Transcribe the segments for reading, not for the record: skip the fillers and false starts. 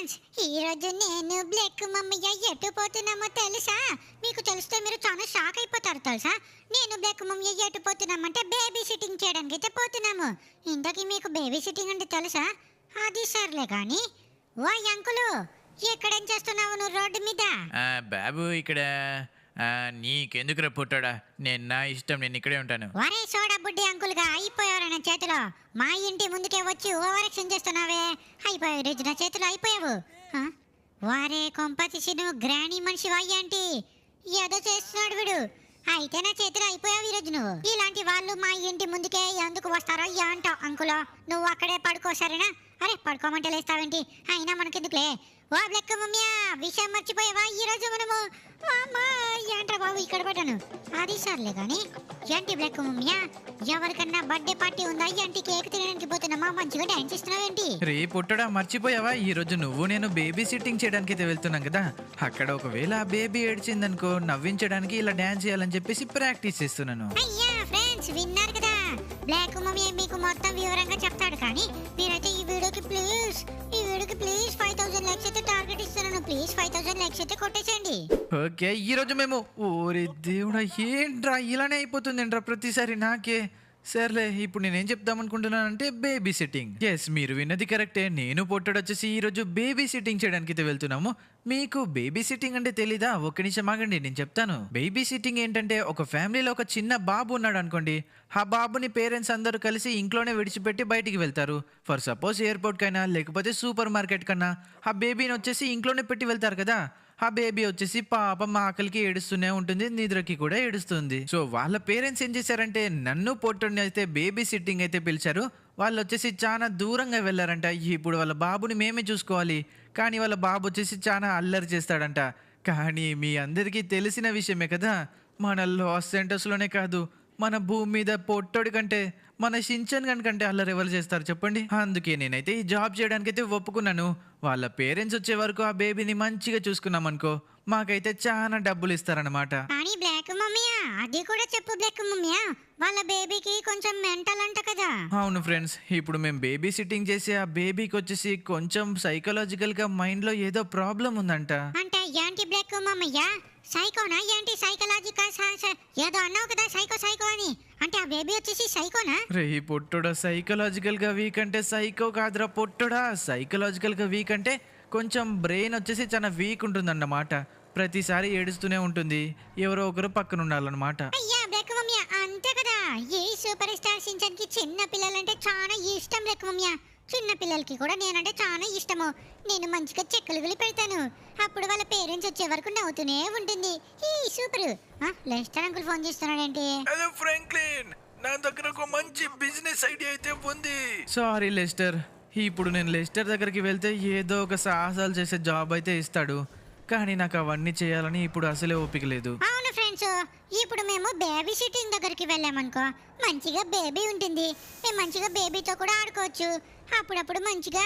Friends, ఈ రోజు నేను బ్లాక్ మమ్మయ్య ఎటు పోతున్నామో తెలుసా? మీకు తెలిస్తే మీరు చాలా షాక్ అయిపోతారు తెలుసా? నేను బ్లాక్ మమ్మయ్య ఎటు పోతున్నామంటే బేబీ సిట్టింగ్ చేయడానికి అయితే పోతున్నాము. ఇంతకీ మీకు బేబీ సిట్టింగ్ అంటే తెలుసా? అది సర్లే కానీ ఓ అంకులు, ఎక్కడేం చేస్తున్నావు నువ్వు రోడ్డు మీద? బాబు ఇక్కడ నీకెందుకురా పుట్టాడా? నేను నా ఇష్టం, నేను ఇక్కడే ఉంటాను. ఒరే సోడా బుడ్డి అంకుల్గా అయిపోయారు నా చేతిలో. మా ఇంటి ముందుకే వచ్చి ఓవరాక్షన్ చేస్తున్నావే. అయిపోయావు రోజు నా చేతిలో అయిపోయావు. వారే కొంపతీసి నువ్వు గ్రానీ మనిషి ఏంటి? ఏదో చేస్తున్నాడు వీడు. అయితే నా చేతిలో అయిపోయావు ఈరోజు నువ్వు. ఇలాంటి వాళ్ళు మా ఇంటి ముందుకే ఎందుకు వస్తారో అంటావు అంకులో. నువ్వు అక్కడే పడుకో సరేనా? అరే పడుకోమంటే లేస్తావేంటి? అయినా మనకెందుకులే. ఓ బ్లెక్క మమ్మీయా, విషయం మర్చిపోయావా? ఈరోజు మనము ఏంట్రా బాబు ఇక్కడ పెట్టాను. అది సర్లే కానీ ఏంటి బ్లెక్క మమ్మీయా, ఎవరికన్నా బర్త్డే పార్టీ ఉందా? ఏంటి కేక్ తినడానికి పోతున్నామా? మంచిగా డాన్స్ ఇస్తున్నావేంటి? రే పుట్టడా, మర్చిపోయావా? ఈ రోజు నువ్వు నేను బేబీ సిట్టింగ్ చేయడానికి అయితే వెళ్తున్నాం కదా. అక్కడ ఒకవేళ ఆ బేబీ ఏడ్చిందనుకో, నవ్వించడానికి ఇలా డాన్స్ చేయాలని చెప్పేసి ప్రాక్టీస్ చేస్తున్నాను. అయ్యా ఫ్రెండ్స్, విన్నారు కదా, బ్లాక్ మమ్మీ మీకు మొత్తం వివరంగా చెప్తాడు. కానీ మీరైతే ఈ వీడియోకి ప్లీజ్ 5000 లైక్స్ అయితే టార్గెట్ ఇస్తున్నాను. ప్లీజ్ 5000 లైక్స్ అయితే కొట్టేసేయండి. ఓకే, ఈ రోజు మేము ఓరే దేవుడా, ఏంట్రా ఇలానే అయిపోతుంది ఏంట్రా ప్రతిసారి నాకే. సర్లే, ఇప్పుడు నేనేం చెప్దాం అనుకుంటున్నానంటే బేబీ సిట్టింగ్. ఎస్, మీరు విన్నది కరెక్టే. నేను పొట్టడు వచ్చేసి ఈ రోజు బేబీ సిట్టింగ్ చేయడానికి అయితే వెళ్తున్నాము. మీకు బేబీ సిట్టింగ్ అంటే తెలీదా? ఒక్క నిమిషం ఆగండి, నేను చెప్తాను. బేబీ సిట్టింగ్ ఏంటంటే, ఒక ఫ్యామిలీలో ఒక చిన్న బాబు ఉన్నాడు అనుకోండి. ఆ బాబుని పేరెంట్స్ అందరూ కలిసి ఇంట్లోనే విడిచిపెట్టి బయటికి వెళ్తారు. ఫర్ సపోజ్ ఎయిర్పోర్ట్ కైనా లేకపోతే సూపర్ మార్కెట్ కన్నా ఆ బేబీని వచ్చేసి ఇంట్లోనే పెట్టి వెళ్తారు కదా. ఆ బేబీ వచ్చేసి పాపం ఆకలికి ఏడుస్తూనే ఉంటుంది, నిద్రకి కూడా ఏడుస్తుంది. సో వాళ్ళ పేరెంట్స్ ఏం చేశారంటే, నన్ను పొట్టుని అయితే బేబీ సిట్టింగ్ అయితే పిలిచారు. వాళ్ళు వచ్చేసి చాలా దూరంగా వెళ్ళారంట. ఇప్పుడు వాళ్ళ బాబుని మేమే చూసుకోవాలి. కానీ వాళ్ళ బాబు వచ్చేసి చాలా అల్లరి చేస్తాడంట. కానీ మీ అందరికీ తెలిసిన విషయమే కదా, మన లాస్ సెంటర్స్లోనే కాదు, మన భూమి మీద పొట్టోడి కంటే, మన షించన్ కంటే అల్లరి ఎవరు చేస్తారు చెప్పండి. అందుకే నేనైతే ఈ జాబ్ చేయడానికి అయితే ఒప్పుకున్నాను. వాళ్ళ పేరెంట్స్ వచ్చే వరకు ఆ బేబీని మంచిగా చూసుకున్నాం అనుకో, మాకైతే చాలా డబ్బులు ఇస్తారనమాట. కానీ బ్లాక్ మమ్మీయా, అది కూడా చెప్పు బ్లాక్ మమ్మీయా, వాళ్ళ బేబీకి కొంచెం మెంటల్ అంట కదా. అవును ఫ్రెండ్స్, ఇప్పుడు మేము బేబీ సిట్టింగ్ చేసి ఆ బేబీకి వచ్చేసి కొంచెం సైకలాజికల్ గా మైండ్ లో ఏదో ప్రాబ్లం ఉందంట. అంటే ఏంటి బ్లాక్ మమ్మయ్యా, సైకోనా? ఏంటి సైకలాజికల్ ఏదో అన్నావు కదా, సైకో అని. అంటే ఆ బేబీ వచ్చేసి సైకోనా? రే పొట్టుడా, సైకలాజికల్ గా వీక్ అంటే సైకో కాదురా పొట్టుడా. సైకలాజికల్ గా వీక్ అంటే కొంచెం బ్రెయిన్ వచ్చేసి చాలా వీక్ ఉంటుందన్నమాట. ప్రతిసారి ఏడుస్తూనే ఉంటుంది, ఎవరో ఒకరు పక్కన ఉండాలన్నమాట. అయ్యా బ్లాక్ మమ్మయ్యా, అంతే కదా. ఈ సూపర్ స్టార్ షించాన్ కి చిన్న పిల్లలంటే చాలా ఇష్టం బ్లాక్ మమ్మయ్యా. చిన్న పిల్లలకి కూడా నేనంటే చాలా ఇష్టము. నేను మంచిగా చెక్కలు పెడతాను. అప్పుడు వాళ్ళ పేరెంట్స్ వచ్చే వరకు నవ్వుతూనే ఉంటుంది. ఈ సూపర్. లెస్టర్ అంకుల్ ఫోన్ చేస్తున్నాడేంటి? హలో ఫ్రాంక్లిన్, నా దగ్గర ఒక మంచి బిజినెస్ ఐడియా అయితే ఉంది. సారీ లెస్టర్, ఇప్పుడు నేను లెస్టర్ దగ్గరికి వెళ్తే ఏదో ఒక సాహసాలు చేసే జాబ్ అయితే ఇస్తాడు. కానీ నాకు అవన్నీ చేయాలని ఇప్పుడు అసలే ఓపిక లేదు. అవును ఫ్రెండ్స్, ఇప్పుడు మేము బేబీ సిట్టింగ్ దగ్గరికి వెళ్ళామనుకో, మంచిగా బేబీ ఉంటుంది. మేము మంచిగా బేబీతో కూడా ఆడుకోవచ్చు. అప్పుడప్పుడు మంచిగా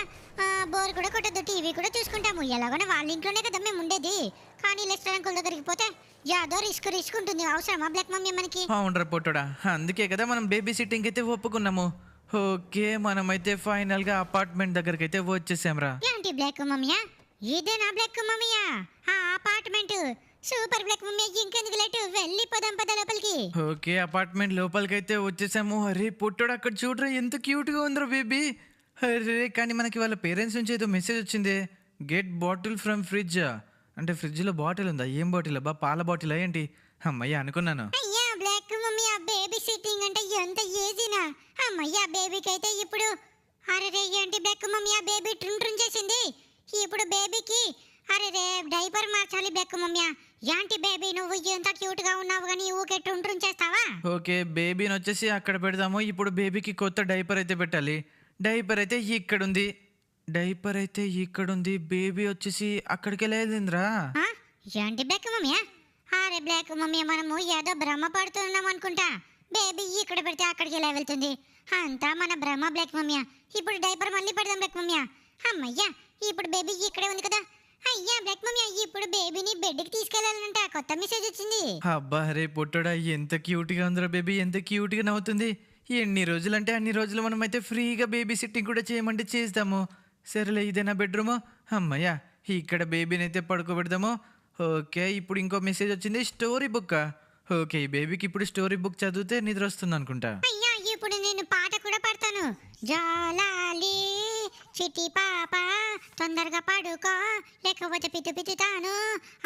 బోర్ కూడా కొట్టద్దు, టీవీ కూడా చూసుకుంటాము. ఎలాగోనే వాళ్ళ ఇంట్లోనే కదా మేము ఉండేది. కానీ లెస్టర్ అంకుల్ దగ్గరికి పోతే యాదో రిస్క్ ఉంటుంది. అవసరమా బ్లాక్ మమ్మీ మనకి? అవునరా పొట్టుడా, అందుకే కదా మనం బేబీ సిట్టింగ్ అయితే ఒప్పుకున్నాము. ఓకే, మనమైతే ఫైనల్ గా అపార్ట్మెంట్ దగ్గరికి అయితే వచ్చేసాంరా. ఏంటి బ్లాక్ మమ్మీయా, ఇదేనా బ్లాక్ మమ్మీయా ఆ అపార్ట్మెంట్? సూపర్ బ్లాక్ మమ్మీ, ఇంకెందుకు లేటు, వెళ్ళిపోదాం పద లోపలికి. ఓకే, అపార్ట్మెంట్ లోపలికి అయితే వచ్చేసాము. అరే పొట్టుడు, అక్కడ చూడరా ఎంత క్యూట్ గా ఉందిరా బేబీ. అరే కానీ మనకి వాళ్ళ పేరెంట్స్ నుంచి ఏదో మెసేజ్ వచ్చింది. Get bottle from fridge. అంటే ఫ్రిడ్జ్ లో బాటిల్ ఉందా? ఏం బాటిల్ అబ్బా, పాల బాటిల్ ఏంటి? అమ్మయ్య అనుకున్నాను. అయ్యా బ్లాక్ మమ్మీ, ఆ బేబీ సిట్టింగ్ అంటే ఎంత ఈజీనా? అమ్మయ్యా బేబీకి అయితే ఇప్పుడు అరే ఏంటి బ్లాక్ మమ్మీ, ఆ బేబీ ట్రున్ చేసింది. ఇప్పుడు బేబీకి అరే డైపర్ మార్చాలి బ్లాక్ మమ్మీ. ఏంటి బేబీ, నువ్వు ఎంత క్యూట్ గా ఉన్నావు కానీ ఊకే ట్రున్ చేస్తావా? ఓకే, బేబీని వచ్చేసి అక్కడ పెడదాము. ఇప్పుడు బేబీకి కొత్త డైపర్ అయితే పెట్టాలి. డైపర్ అయితే ఇక్కడుంది. బేబీ వచ్చేసి అక్కడికి వెళ్ళేదింద్రా. ఏంటి బ్లాక్ మమ్మీ? అరే బ్లాక్ మమ్మీ, మనము ఏదో భ్రమ పడుతున్నాం అనుకుంటా. బేబీ ఇక్కడ పెడితే అక్కడికి ఎలా వెళ్తుంది? అంతా మన భ్రమ బ్లాక్ మమ్మీ. ఇప్పుడు డైపర్ మళ్ళీ పెడదాం బ్లాక్ మమ్మీ. అమ్మయ్యా, ఇప్పుడు బేబీ ఇక్కడే ఉంది కదా. అయ్యా బ్లాక్ మమ్మీ, ఇప్పుడు బేబీని బెడ్కి తీసుకెళ్లాలంట. కొత్త మెసేజ్ వచ్చింది. అబ్బా రే పొట్టడా, ఎంత క్యూట్ గా ఉందిరా బేబీ, ఎంత క్యూట్ గా నవ్వుతుంది. ఎన్ని రోజులంటే అన్ని రోజులు మనమైతే ఫ్రీగా బేబీ సిట్టింగ్ కూడా చేయమంటే చేస్తాము. సరేలే ఇదే నా బెడ్రూము. అమ్మయ్యా, ఇక్కడ బేబీని అయితే పడుకోబెడదాము. ఓకే, ఇప్పుడు ఇంకో మెసేజ్ వచ్చింది, స్టోరీ బుక్. ఓకే, ఈ బేబీకి ఇప్పుడు స్టోరీ బుక్ చదివితే నిద్ర వస్తుంది అనుకుంటా. అయ్యా ఇప్పుడు నేను పాట కూడా పాడతాను. జాలాలి చిట్టి పాప తొందరగా పడుకో, లేకపోతే పితుతాను.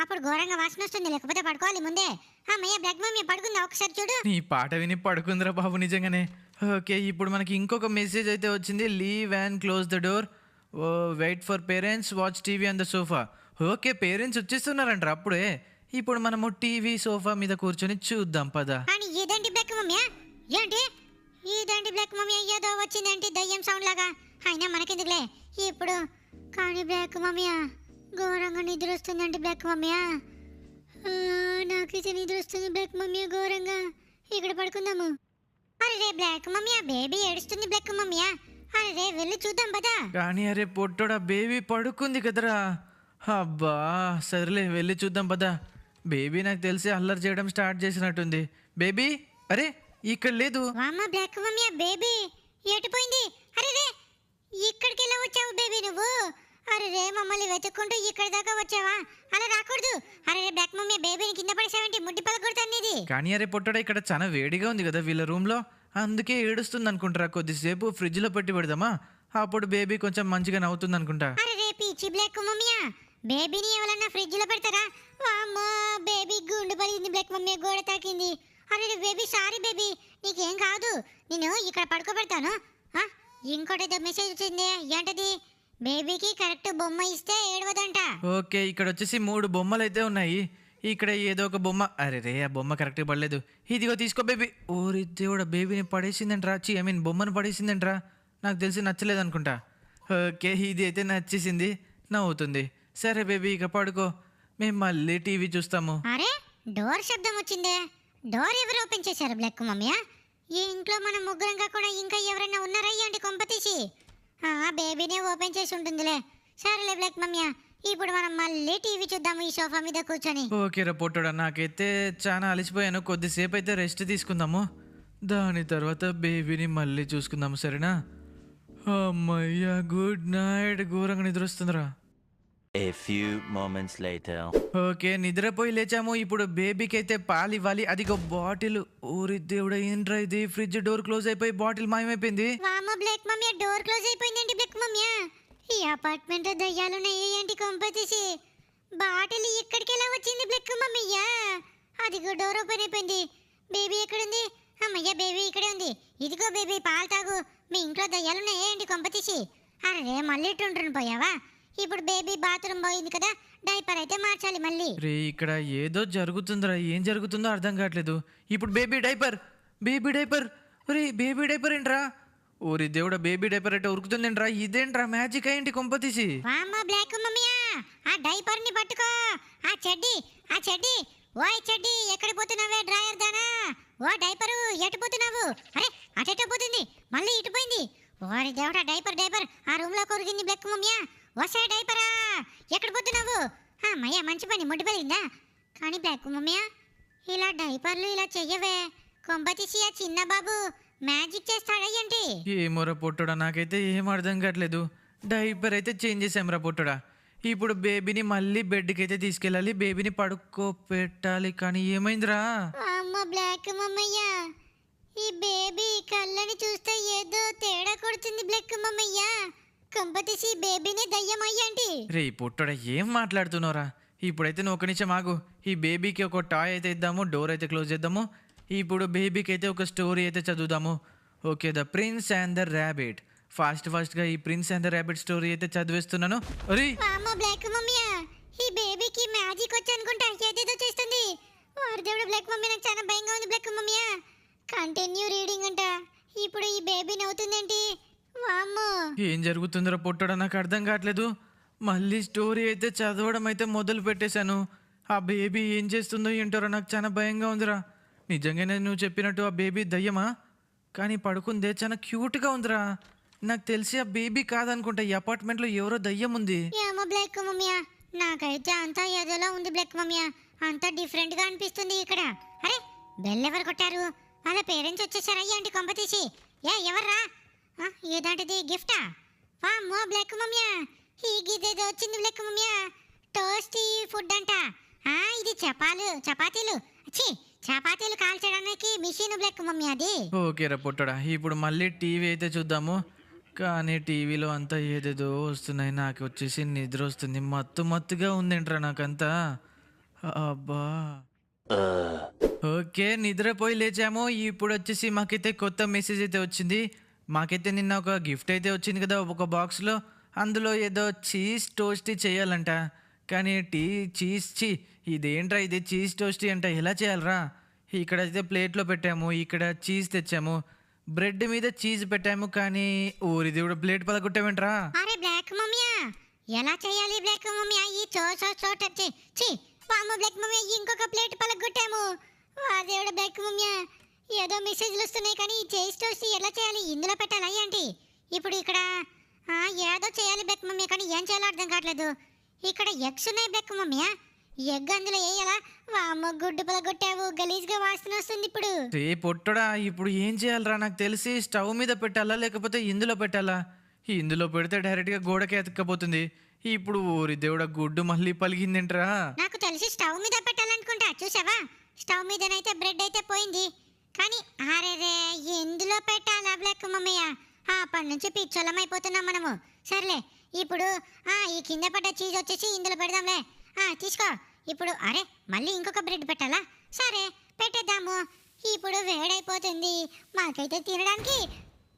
అప్పుడు ఘోరంగా వాసన వస్తుంది, లేకపోతే పడుకోవాలి ముందే. అమ్మయ్య బ్లాక్ మమ్మీ పడుకుందా ఒకసారి చూడు. నీ పాట విని పడుకుందిరా బాబు నిజంగానే. ఓకే, ఇప్పుడు మనకి ఇంకొక మెసేజ్ అయితే వచ్చింది, leave and close the door, wait for parents, watch TV on the sofa. Okay, parents వచ్చేస్తున్నారంట అప్పుడే. ఇప్పుడు మనము టీవీ సోఫా మీద కూర్చొని చూద్దాం పదా. అని ఇదేంటి బ్లాక్ మమ్మీ? ఏంటి ఇదేంటి బ్లాక్ మమ్మీ? ఏదో వచ్చిందేంటి దయ్యం సౌండ్ లాగా. అయినా మనకెందుకులే ఇప్పుడు. కానీ బ్లాక్ మమ్మీ ఘోరంగా నిద్ర వస్తుందండి బ్లాక్ మమ్మీ. నాకైతే నిద్ర వస్తుంది బ్లాక్ మమ్మీ ఘోరంగా. ఇక్కడ పడుకుందాము. అరే రే బ్లాక్ మమ్మీ, బేబీ ఏడుస్తుంది బ్లాక్ మమ్మీ. అరే రే వెళ్ళి చూద్దాం పదా. కానీ అరే పొట్టోడా, బేబీ పడుకుంది కదరా. అబ్బా సర్లే వెళ్ళి చూద్దాం పదా. బేబీ నాకు తెలిసి అల్లరి చేయడం స్టార్ట్ చేసినట్టుంది. బేబీ, అరే ఇక్కడ లేదు. వామ్మ బ్లాక్ మమ్మీ, బేబీ ఎటుపోయింది? అరే రే ఇక్కడికి ఎలా వచ్చావు బేబీ నువ్వు? అరే రే మమ్మల్ని వెతుక్కుంటూ ఇక్కడ దాకా వచ్చావా? అలా రాకూడదు. అరే రే బ్లాక్ మమ్మీ, బేబీని కింద పడేసావేంటి? ముడ్డి పగలగొడతాను ఇది. కానీ అరే పొట్టోడా, ఇక్కడ చాలా వేడిగా ఉంది కదా వీళ్ళ రూమ్లో, అందుకే ఏడుస్తుంది అనుకుంటారా. కొద్దిసేపు ఫ్రిడ్జ్లో పెట్టి పెడదామా, అప్పుడు బేబీ కొంచెం మంచిగా నవ్వుతుంది అనుకుంటా. అరే రే పిచ్చి బ్లాక్ మమ్మీ, బేబీని ఎవరన్నా ఫ్రిడ్జ్ లో పెడతారా? వామ్మ బేబీ గుండు పడింది బ్లాక్ మమ్మీ, గోడ తాకింది. అరే రే బేబీ, సారీ బేబీ, నీకేం కాదు. నేను ఇక్కడ పడుకోబెడతాను. ఇంకోటి మెసేజ్ వచ్చింది, ఏంటది? బేబీకి కరెక్ట్ బొమ్మ ఇస్తే ఏడవదంట. ఓకే, ఇక్కడ వచ్చేసి 3 బొమ్మలు అయితే ఉన్నాయి. ఇక్కడ ఏదో ఒక బొమ్మ, అరే రే ఆ బొమ్మ కరెక్ట్గా పడలేదు. ఇదిగో తీసుకో బేబీ. ఓరి దేవుడా, బేబీని పడేసిందంట్రా. బొమ్మను పడేసిందంట్రా. నాకు తెలిసి నచ్చలేదు అనుకుంటా. ఓకే, ఇది అయితే నచ్చేసింది, నవ్వుతుంది. సరే బేబీ ఇక పడుకో, మేము మళ్ళీ టీవీ చూస్తాము. అరే డోర్ శబ్దం వచ్చిందే. డోర్ ఎవరు ఓపెన్ చేశారు బ్లాక్ మమ్మీ? ఈ ఇంట్లో మన ముగ్గురం కాకుండా ఇంకా ఎవరైనా ఉన్నారా ఏంటి కొంపతీసి? బేబీనే ఓపెన్ చేసి ఉంటుందిలే. సరేలే బ్లాక్ మమ్మీ, ఇప్పుడు మనం మళ్ళీ టీవీ చూద్దాము ఈ సోఫా మీద కూర్చొని. ఓకే రా పొట్టోడా, నాకైతే చాలా అలసిపోయాను. కొద్దిసేపు అయితే రెస్ట్ తీసుకుందాము, దాని తర్వాత బేబీని మళ్ళీ చూసుకుందాము, సరేనా? అమ్మయ్యా, గుడ్ నైట్. ఘోరంగా నిద్ర వస్తుందిరా. A few moments later. Okay, నిద్రపోయి లేచాము. ఇప్పుడు బేబీకి అయితే పాలు ఇవ్వాలి. అదిగో బాటిల్. ఊరి దేవుడా, ఏంట్రా ఇది? ఫ్రిడ్జ్ డోర్ క్లోజ్ అయిపోయి బాటిల్ మాయమైపోయింది. వామ బ్లాక్ మమ్మీ, డోర్ క్లోజ్ అయిపోయిందేంటి బ్లాక్ మమ్మీ? ఈ అపార్ట్మెంట్ దయ్యాలున్నాయి ఏంటి కొంపతీసి? బాటిల్ ఇక్కడికి ఎలా వచ్చింది బ్లాక్ మమ్మీయా? అదిగో డోర్ ఓపెన్ అయిపోయింది. బేబీ ఎక్కడుంది? అమ్మయ్య బేబీ ఇక్కడే ఉంది. ఇదిగో బేబీ పాలు తాగు. మీ ఇంట్లో దయ్యాలున్నాయి ఏంటి కొంపతీసి? అరే మళ్ళీ ట్టుండ్రుని పోయావా? ఇప్పుడు బేబీ బాత్రూమ్ పోయింది కదా, డైపర్ అయితే మార్చాలి మళ్ళీ. రే ఇక్కడ ఏదో జరుగుతుందిరా, ఏం జరుగుతుందో అర్థం కావట్లేదు. ఇప్పుడు బేబీ డైపర్, బేబీ డైపర్. ఒరే బేబీ డైపర్ ఏంట్రా? ఓరి దేవుడా, బేబీ డైపర్ అంటే ఉరుకుతుందేంట్రా? ఇదేంట్రా మ్యాజిక్ ఏంటి కొంపతీసి? వామ్మ బ్లాక్ మమ్మీయా, ఆ డైపర్ ని పట్టుకో. ఆ చెడ్డి ఓయ్ చెడ్డి, ఎక్కడ పోతున్నావే డ్రాయర్ దానా? ఓ డైపరు ఎటు పోతున్నావు? అరే అటెటో పోతుంది, మళ్ళీ ఇటు పోయింది. ఓరి దేవుడా, డైపర్ ఆ రూమ్ లో కొరిగింది బ్లాక్ మమ్మీయా. వసే డైపరా, ఎక్కడ పోతున్నావు? అమ్మయ్య మంచి పని, ముడ్డి పెరిగిందా? కానీ బ్లాక్ మమ్మీయా, ఇలా డైపర్లు ఇలా చెయ్యవే. కొంపతీసి ఆ చిన్న బాబు మ్యాజిక్ చేస్తాడా ఏంటి? ఏమోరా పొట్టుడా, నాకైతే ఏం అర్థం కావట్లేదు. డైపర్ అయితే చేంజ్ చేసాంరా పొట్టుడా. ఇప్పుడు బేబీని మళ్ళీ బెడ్కి అయితే తీసుకెళ్ళాలి, బేబీని పడుకోపెట్టాలి. కానీ ఏమైందిరా? అమ్మ బ్లాక్ మమ్మయ్య, ఈ బేబీ కళ్ళని చూస్తే ఏదో తేడా కొడుతుంది బ్లాక్ మమ్మయ్య. కంపతీసి బేబీని దయ్యమయ్యంటి. రే పొట్టుడా, ఏం మాట్లాడుతున్నావురా? ఇప్పుడైతే నువ్వు ఒక నిమిషం ఆగు. ఈ బేబీకి ఒక టాయ్ అయితే ఇద్దాము, డోర్ అయితే క్లోజ్ చేద్దాము. ఇప్పుడు బేబీకి అయితే ఒక స్టోరీ అయితే చదువుదాము. Okay, the prince and the rabbit. ఫాస్ట్గా ఈ prince and the rabbit story అయితే చదివేస్తున్నాను. అరే అమ్మ బ్లాక్ మమ్మయ్య, ఈ బేబీకి మ్యాజిక్ వచ్చి అనుకుంటా ఏదేదో చేస్తుంది. వారి దేవుడు బ్లాక్ మమ్మీ, నాకు చాలా భయంగా ఉంది బ్లాక్ మమ్మయ్య. కంటిన్యూ రీడింగ్ అంట. ఇప్పుడు ఈ బేబీ నవ్వుతుందేంటి? వామ్మో, ఏం జరుగుతుందిరా పొట్టుడా, నాకు అర్థం కావట్లేదు. మళ్ళీ స్టోరీ అయితే చదవడం అయితే మొదలు పెట్టేశాను. ఆ బేబీ ఏం చేస్తుందో ఏంటోరా, నాకు చాలా భయంగా ఉందిరా. నిజంగానే నువ్వు చెప్పినట్టు ఆ బేబీ దయ్యమా? కానీ పడుకుందే చాలా క్యూట్గా ఉందిరా. నాకు తెలిసి ఆ బేబీ కాదనుకుంటా, ఈ అపార్ట్మెంట్లో ఎవరో దయ్యం ఉంది. ఏమో బ్లాక్ మమ్మయ్య, నాకైతే అంతా ఏదోలా ఉంది బ్లాక్ మమ్మయ్య. అంతా డిఫరెంట్గా అనిపిస్తుంది ఇక్కడ. అరే బెల్ ఎవరు కొట్టారు? వాళ్ళ పేరెంట్స్ వచ్చేసారా ఏంటి కొంపతీసి? ఎవర్రా? ఏదాంటిది గిఫ్టా? అమ్మో బ్లాక్ మమ్మీయా ఈ గిదేదో వచ్చింది బ్లాక్ మమ్మీయా టోస్టీ ఫుడ్ అంట ఇది చపాతీలు ఛీ చపాతీలు కాల్చడానికి మిషన్ బ్లాక్ మమ్మీ అది. ఓకే రా పొట్టడా, ఇప్పుడు మళ్ళీ టీవీ అయితే చూద్దాము. కానీ టీవీలో అంతా ఏదేదో వస్తున్నాయి, నాకు వచ్చేసి నిద్ర వస్తుంది, మత్తుగా ఉందేంట్రా నాకంతా. అబ్బా ఓకే నిద్రపోయి లేచాము. ఇప్పుడు వచ్చేసి మాకైతే కొత్త మెసేజ్ అయితే వచ్చింది. మాకైతే నిన్న ఒక గిఫ్ట్ అయితే వచ్చింది కదా ఒక బాక్స్లో, అందులో ఏదో చీజ్ టోస్టీ చేయాలంట. కానీ ఇదేంట్రా ఇది చీజ్ టోస్టీ అంట, ఎలా చేయాలరా? ఇక్కడైతే ప్లేట్లో పెట్టాము, ఇక్కడ చీజ్ తెచ్చాము, బ్రెడ్ మీద చీజ్ పెట్టాము, కానీ ఊరి దేవుడు ప్లేట్ పదకొట్టామేంట్రా? అరే బ్లాక్ మమ్మీయా ఎలా చేయాలి బ్లాక్ మమ్మీ? ఈ చోట బ్లాక్ మమ్మీ ఇంకొక ప్లేట్ పలగొట్టాము. దేవుడు బ్లాక్ మమ్మీ ఏదో మెసేజ్లు వస్తున్నాయి, కానీ ఈ చీజ్ టోస్టీ ఎలా చేయాలి? ఇందులో పెట్టాలా ఏంటి? ఇప్పుడు ఇక్కడ ఏదో చేయాలి బ్లాక్ మమ్మీ, కానీ ఏం చేయాలో అర్థం కావట్లేదు. ఇక్కడ ఎగ్స్ ఉన్నాయి బ్లాక్ మమ్మీ, ఎగ్ అందులో వేయాలా? వామ్మో గుడ్డు పలగొట్టావు, గలీజ్గా వాసన వస్తుంది. ఇప్పుడు రే పొట్టడా, ఇప్పుడు ఏం చేయాలరా? నాకు తెలిసి స్టవ్ మీద పెట్టాలా లేకపోతే ఇందులో పెట్టాలా? ఇందులో పెడితే డైరెక్ట్గా గోడకి ఎతక్కపోతుంది. ఇప్పుడు ఊరి దేవుడ గుడ్డు మళ్ళీ పలిగిందేంట్రా? నాకు తెలిసి స్టవ్ మీద పెట్టాలనుకుంటా. చూసావా, స్టవ్ మీదనైతే బ్రెడ్ అయితే పోయింది, కానీ అరే ఎందులో పెట్టాలా బ్లాక్ మమ్మయ్య? అప్పటి నుంచి పిచ్చోళం అయిపోతున్నాం మనము. సర్లే ఇప్పుడు ఈ కింద పడ్డ చీజ్ వచ్చేసి ఇందులో పెడదాంలే. తీసుకో. ఇప్పుడు అరే మళ్ళీ ఇంకొక బ్రెడ్ పెట్టాలా? సరే పెట్టేద్దాము. ఇప్పుడు వేడైపోతుంది, మాకైతే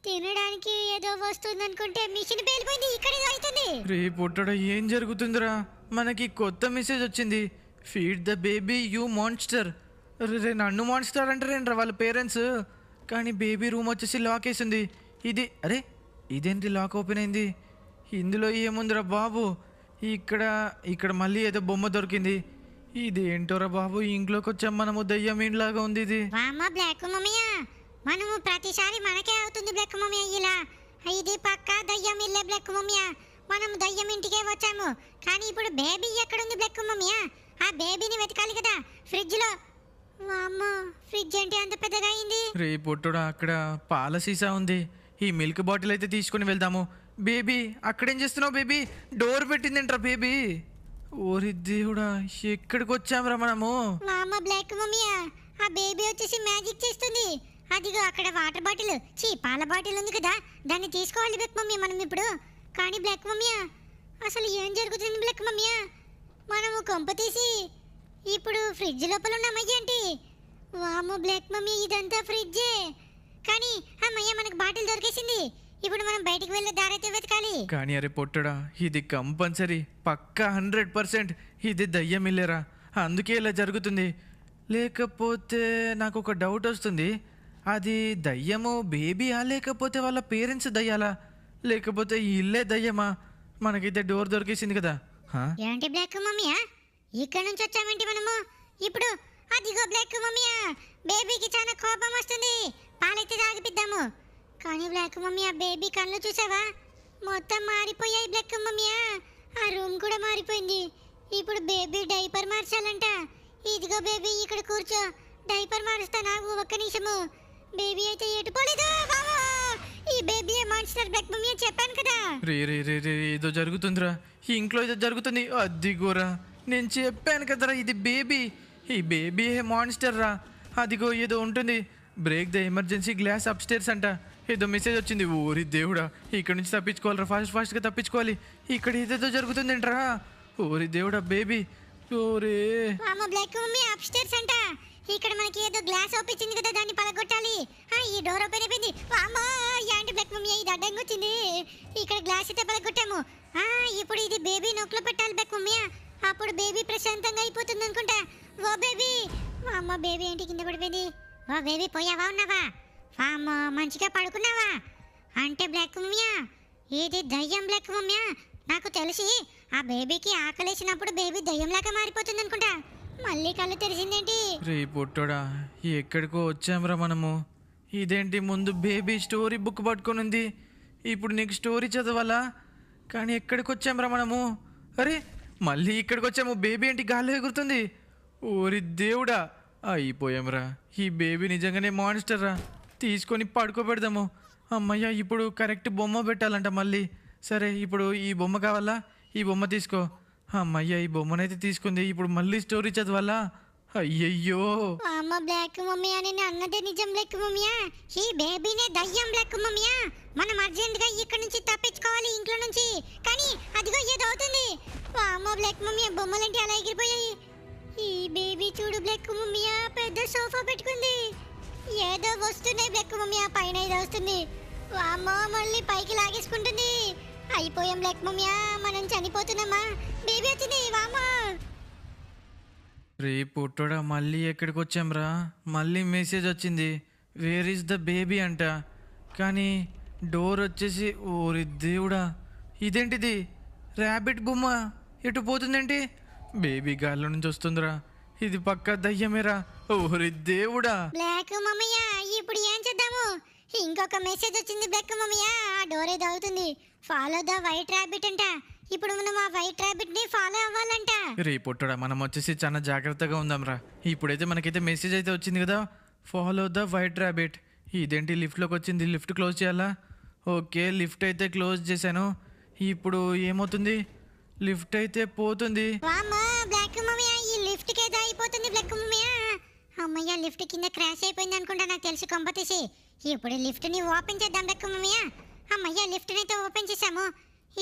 తినడానికి ఏదో వస్తుంది అనుకుంటే మిషన్ పేలిపోయింది. ఇక్కడ ఏదో అవుతుంది. రే పొట్టడా, ఏం జరుగుతుందిరా? మనకి కొత్త మెసేజ్ వచ్చింది, feed the baby you monster. రే నన్ను మాన్స్టర్ అంటారేంట్రా వాళ్ళ పేరెంట్స్? కానీ బేబీ రూమ్ వచ్చేసి లాక్ వేసింది. ఇదేంటి లాక్ ఓపెన్ అయింది? ఇందులో ఏముందిరా బాబు? ఇక్కడ మళ్ళీ ఏదో బొమ్మ దొరికింది. ఇదేంటోరా బాబు, ఇంట్లోకి వచ్చాం మనము, దయ్యం ఇంట్లాగా ఉంది ఇది. వామ్మా బ్లాక్ మమ్మయ్య, మనము ప్రతిసారి మనకే అవుతుంది బ్లాక్ మమ్మయ్య ఇలా. ఇది పక్కా దయ్యం ఇల్లే బ్లాక్ మమ్మయ్య. మనం దయ్యం ఇంటికే వచ్చాము, కానీ ఇప్పుడు బేబీ ఎక్కడుంది బ్లాక్ మమ్మయ్య? ఆ బేబీని వెతకాలి కదా ఫ్రిడ్జ్ లో. వామ్మో ఫ్రిడ్జ్ ఏంటి అంత పెద్దగా అయింది? రే పొట్టుడా, అక్కడ పాల సీసా ఉంది, ఈ మిల్క్ బాటిల్ అయితే తీసుకుని వెళ్దాము. బేబీ అక్కడేం చేస్తున్నావు? బేబీ డోర్ పెట్టిందేంట్రా బేబీ? ఓరి దేవుడా, ఎక్కడికి వచ్చాంరా మనము? వామ్మ బ్లాక్ మమ్మీయా, ఆ బేబీ వచ్చేసి మ్యాజిక్ చేస్తుంది. అదిగో అక్కడ వాటర్ బాటిల్, పాల బాటిల్ ఉంది కదా, దాన్ని తీసుకోవాలి బ్లాక్ మమ్మీ మనం ఇప్పుడు. కానీ బ్లాక్ మమ్మీయా అసలు ఏం జరుగుతుంది బ్లాక్ మమ్మీయా? మనము కొంప తీసి ఇప్పుడు ఫ్రిడ్జ్ లోపల ఉన్నామయ్యేంటి? వామ్మో బ్లాక్ మమ్మీ ఇదంతా ఫ్రిడ్జే, కానీ అమ్మయ్య మనకు బాటిల్ దొరికేసింది. ఇప్పుడు మనం బయటికి వెళ్ళే దారైతే వెతకాలి. కానీ అరే పొట్టడా, ఇది కంపల్సరీ పక్కా 100% ఇది దయ్యం ఇల్లేరా, అందుకే ఇలా జరుగుతుంది. లేకపోతే నాకు ఒక డౌట్ వస్తుంది, అది దయ్యము బేబీయా లేకపోతే వాళ్ళ పేరెంట్స్ దయ్యాలా, లేకపోతే ఈ ఇల్లే దయ్యమా? మనకైతే డోర్ దొరికేసింది కదా. ఏంటి బ్లాక్ మమ్మీయా, ఇక్కడ నుంచి వచ్చామేంటి మనము? ఇప్పుడు అదిగో బ్లాక్ మమ్మీయా, బేబీకి చాలా కోపం వస్తుంది, పాలైతే తాగిపిద్దాము. కానీ బ్లాక్ మమ్మీ ఆ బేబీ కళ్ళు చూసావా, మొత్తం మారిపోయాయి బ్లాక్ మమ్మీయా. ఆ రూమ్ కూడా మారిపోయింది. ఇప్పుడు బేబీ డైపర్ మార్చాలంట. ఇదిగో బేబీ ఇక్కడ కూర్చో, డైపర్ మారుస్తా నాకు ఒక్క నిమిషము. బేబీ అయితే ఎటు పోలేదు. ఈ బేబీ మాన్స్టర్ బ్లాక్ మమ్మీ అని చెప్పాను కదా. రే ఏదో జరుగుతుందిరా, ఈ ఇంట్లో ఏదో జరుగుతుంది. అదిగోరా, నేను చెప్పాను కదరా ఇది బేబీ, ఈ బేబీ మాన్స్టర్ రా. అదిగో ఏదో ఉంటుంది, break the emergency glass upstairs అంట. ఏదో మెసేజ్ వచ్చింది. ఊరి దేవుడా, ఇక్కడ నుంచి తప్పించుకోవాలరా, ఫాస్ట్గా తప్పించుకోవాలి. ఇక్కడ ఏదేదో జరుగుతుందేంట్రా? ఊరి దేవుడా బేబీ, ఓరే బ్లాక్ మమ్మీ అప్స్టేర్స్ అంట. ఇక్కడ మనకి ఏదో గ్లాస్ ఓపించింది కదా, దాన్ని పలగొట్టాలి. ఈ డోర్ ఓపెన్ అయిపోయింది. వామ్మో ఏంటి బ్లాక్ మమ్మీ ఇది అడ్డంగా వచ్చింది. ఇక్కడ గ్లాస్ అయితే పలగొట్టాము. ఇప్పుడు ఇది బేబీ నోట్లో పెట్టాలి బ్లాక్ మమ్మీ, అప్పుడు బేబీ ప్రశాంతంగా అయిపోతుంది అనుకుంటా. ఓ బేబీ, అమ్మ బేబీ ఏంటి కింద పడిపోయింది? ఓ బేబీ పోయావా ఉన్నావా? వామ్మో మంచిగా పడుకున్నావా? అంటే బ్లాక్ మమ్మీయా ఇది దయ్యం బ్లాక్ మమ్మీయా. నాకు తెలిసి ఆ బేబీకి ఆకలేసినప్పుడు బేబీ దయ్యంలాగా మారిపోతుంది అనుకుంటా. మళ్ళీ కళ్ళు తెరిచిందేంటి? రే పొట్టోడా, ఎక్కడికో వచ్చాంరా మనము. ఇదేంటి ముందు బేబీ స్టోరీ బుక్ పట్టుకొని ఉంది, ఇప్పుడు నీకు స్టోరీ చదవాలా? కానీ ఎక్కడికి వచ్చాంరా మనము? అరే మళ్ళీ ఇక్కడికి వచ్చాము, బేబీ ఏంటి గాల్లో ఎగురుతుంది. ఓరి దేవుడా, అయిపోయాంరా. ఈ బేబీ నిజంగానే మాన్స్టర్ రా, తీసుకొని పడుకోబెడదాము. అమ్మయ్య ఇప్పుడు కరెక్ట్ బొమ్మ పెట్టాలంట మళ్ళీ. సరే ఇప్పుడు ఈ బొమ్మ కావాలా? ఈ బొమ్మ తీసుకో. అమ్మయ్య, ఈ బొమ్మనైతే తీసుకుంది. ఇప్పుడు మళ్ళీ స్టోరీ చదవాలా? అయ్యయ్యో. అమ్మ బ్లాక్ మమ్మీ అని అన్నదే నిజం బ్లాక్ మమ్మీయా. ఈ బేబీనే దయ్యం బ్లాక్ మమ్మీయా. మనం అర్జెంట్ గా ఇక్కడ నుంచి తప్పించుకోవాలి ఇంట్లో నుంచి. కానీ అదిగో ఏదో అవుతుంది. అమ్మ బ్లాక్ మమ్మీ బొమ్మలంటే అలా ఎగిరిపోయాయి. ఈ బేబీ చూడు బ్లాక్ మమ్మీయా, పెద్ద సోఫా పెట్టుకుంది. ఏదో వస్తున్నాయి బ్లాక్ మమ్మీయా, పైన ఏదో వస్తుంది. అమ్మ మళ్ళీ పైకి లాగేసుకుంటుంది. అయిపోయాం బ్లాక్ మమ్మీయా, మనం చనిపోతున్నామా. బేబీ వచ్చింది వామ్మా. రే పుట్టోడా, మళ్ళీ ఎక్కడికి వచ్చాంరా? మళ్ళీ మెసేజ్ వచ్చింది, వేర్ ఈస్ ద బేబీ అంట. కానీ డోర్ వచ్చేసి, ఓరి దేవుడా, ఇదేంటిది? ర్యాబిట్ బొమ్మ ఎటు పోతుందేంటి? బేబీ గాల్లో నుంచి వస్తుందిరా. ఇది పక్క దయ్యమేరా. ఓరి దేవుడా. బ్లాక్ మమ్మయ్య ఇప్పుడు ఏం చేద్దాము? ఇంకొక మెసేజ్ వచ్చింది బ్లాక్ మమ్మయ్య. ఆ డోర్ ఏదో అవుతుంది. ఫాలో ద వైట్ ర్యాబిట్ అంట. ఇప్పుడు మనం ఆ వైట్ ర్యాబిట్ ని ఫాలో అవ్వాలంట. రే పొట్టడా, మనం వచ్చేసి చాలా జాగ్రత్తగా ఉందాంరా. ఇప్పుడైతే మనకైతే మెసేజ్ అయితే వచ్చింది కదా, ఫాలో ద వైట్ ర్యాబిట్. ఇదేంటి లిఫ్ట్లోకి వచ్చింది? లిఫ్ట్ క్లోజ్ చేయాలా? ఓకే, లిఫ్ట్ అయితే క్లోజ్ చేశాను. ఇప్పుడు ఏమవుతుంది? లిఫ్ట్ అయితే పోతుంది. వామ్మా బ్లాక్ మమ్మయ్య, ఈ లిఫ్ట్ కి ఏదో అయిపోతుంది బ్లాక్ మమ్మయ్య. అమ్మయ్య, లిఫ్ట్ కింద క్రాష్ అయిపోయింది అనుకుంటా, నాకు తెలిసి కొంపతీసి. ఇప్పుడు లిఫ్ట్ ని ఓపెన్ చేద్దాం బ్లాక్ మమ్మయ్య. అమ్మయ్య, లిఫ్ట్ ని అయితే ఓపెన్ చేసాము.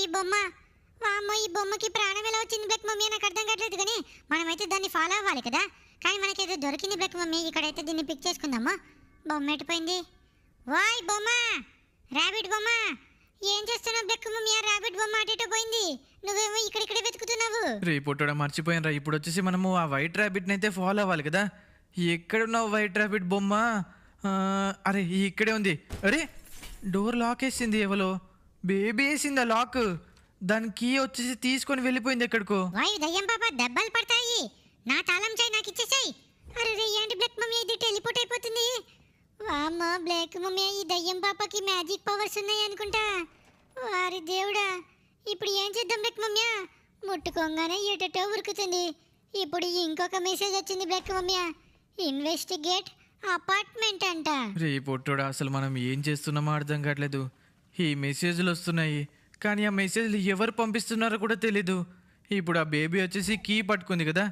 ఈ బొమ్మ, వామ్మో, ఈ బొమ్మకి ప్రాణం ఎలా వచ్చింది బ్లాక్ మమ్మీ? నాకు అర్థం కావట్లేదు. కానీ మనమైతే దాన్ని ఫాలో అవ్వాలి కదా. కానీ మనకైతే దొరికింది బ్లాక్ మమ్మీ. ఇక్కడైతే దీన్ని పిక్ చేసుకుందామా. బొమ్మ ఎట్టిపోయింది? వాయ్ బొమ్మ, ర్యాబిట్ బొమ్మ, ఏం చేస్తున్నావు బ్లాక్ మమ్మీ? ఆ ర్యాబిట్ బొమ్మ అటు పోయింది, నువ్వేమో ఇక్కడిక్కడే వెతుకుతున్నావు. రే పొట్టడా, మర్చిపోయాను రా. ఇప్పుడు వచ్చేసి మనము ఆ వైట్ ర్యాబిట్ని అయితే ఫాలో అవ్వాలి కదా. ఎక్కడున్నావు వైట్ ర్యాబిట్ బొమ్మ? అరే ఇక్కడే ఉంది. అరే డోర్ లాక్ వేసింది ఎవలో. బేబీ వేసింది ఆ లాక్. దాని కీ వచ్చేసి తీసుకొని వెళ్ళిపోయింది ఎక్కడికో. వాయ్ దయ్యం పాప, దెబ్బలు పడతాయి. నా తాళం చేయి నాకు ఇచ్చేసాయి. అరే రే, ఏంటి బ్లాక్ మమ్మీ ఇది టెలిపోర్ట్ అయిపోతుంది? వామ్మ బ్లాక్ మమ్మీ, ఈ దయ్యం పాపకి మ్యాజిక్ పవర్స్ ఉన్నాయి అనుకుంటా. వారి దేవుడా, ఇప్పుడు ఏం చేద్దాం బ్లాక్ మమ్మీ? ముట్టుకోగానే ఎటటో ఉరుకుతుంది. ఇప్పుడు ఇంకొక మెసేజ్ వచ్చింది బ్లాక్ మమ్మీ, ఇన్వెస్టిగేట్ అపార్ట్మెంట్ అంట. రే పొట్టోడా, అసలు మనం ఏం చేస్తున్నామో అర్థం కావట్లేదు. ఈ మెసేజ్లు వస్తున్నాయి, కానీ ఆ మెసేజ్లు ఎవరు పంపిస్తున్నారో కూడా తెలీదు. ఇప్పుడు ఆ బేబీ వచ్చేసి కీ పట్టుకుంది కదా,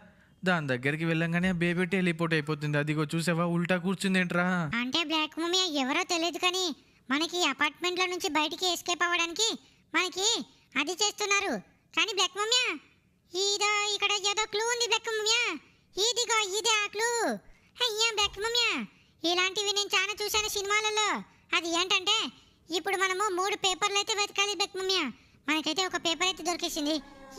దాని దగ్గరికి వెళ్ళంగానే ఆ బేబీ టెలిపోర్ట్ అయిపోతుంది. అదిగో చూసావా, ఉల్టా కూర్చుందేంట్రా. అంటే బ్లాక్ మమ్మీ ఎవరో తెలియదు, కానీ మనకి అపార్ట్మెంట్లో నుంచి బయటికి ఎస్కేప్ అవ్వడానికి మనకి అది చేస్తున్నారు. కానీ బ్లాక్ మమ్మీ, ఇదో ఇక్కడ ఏదో క్లూ ఉంది బ్లాక్ మమ్మీ. ఇదిగో ఇదే ఆ క్లూ. అయ్యా బ్లాక్ మమ్మీ, ఇలాంటివి నేను చాలా చూశాను సినిమాలలో. అది ఏంటంటే, ఇప్పుడు మనము 3 పేపర్లు అయితే వెతకాలి బ్లాక్ మమ్మీ. మనకైతే ఒక పేపర్ అయితే దొరికేసింది.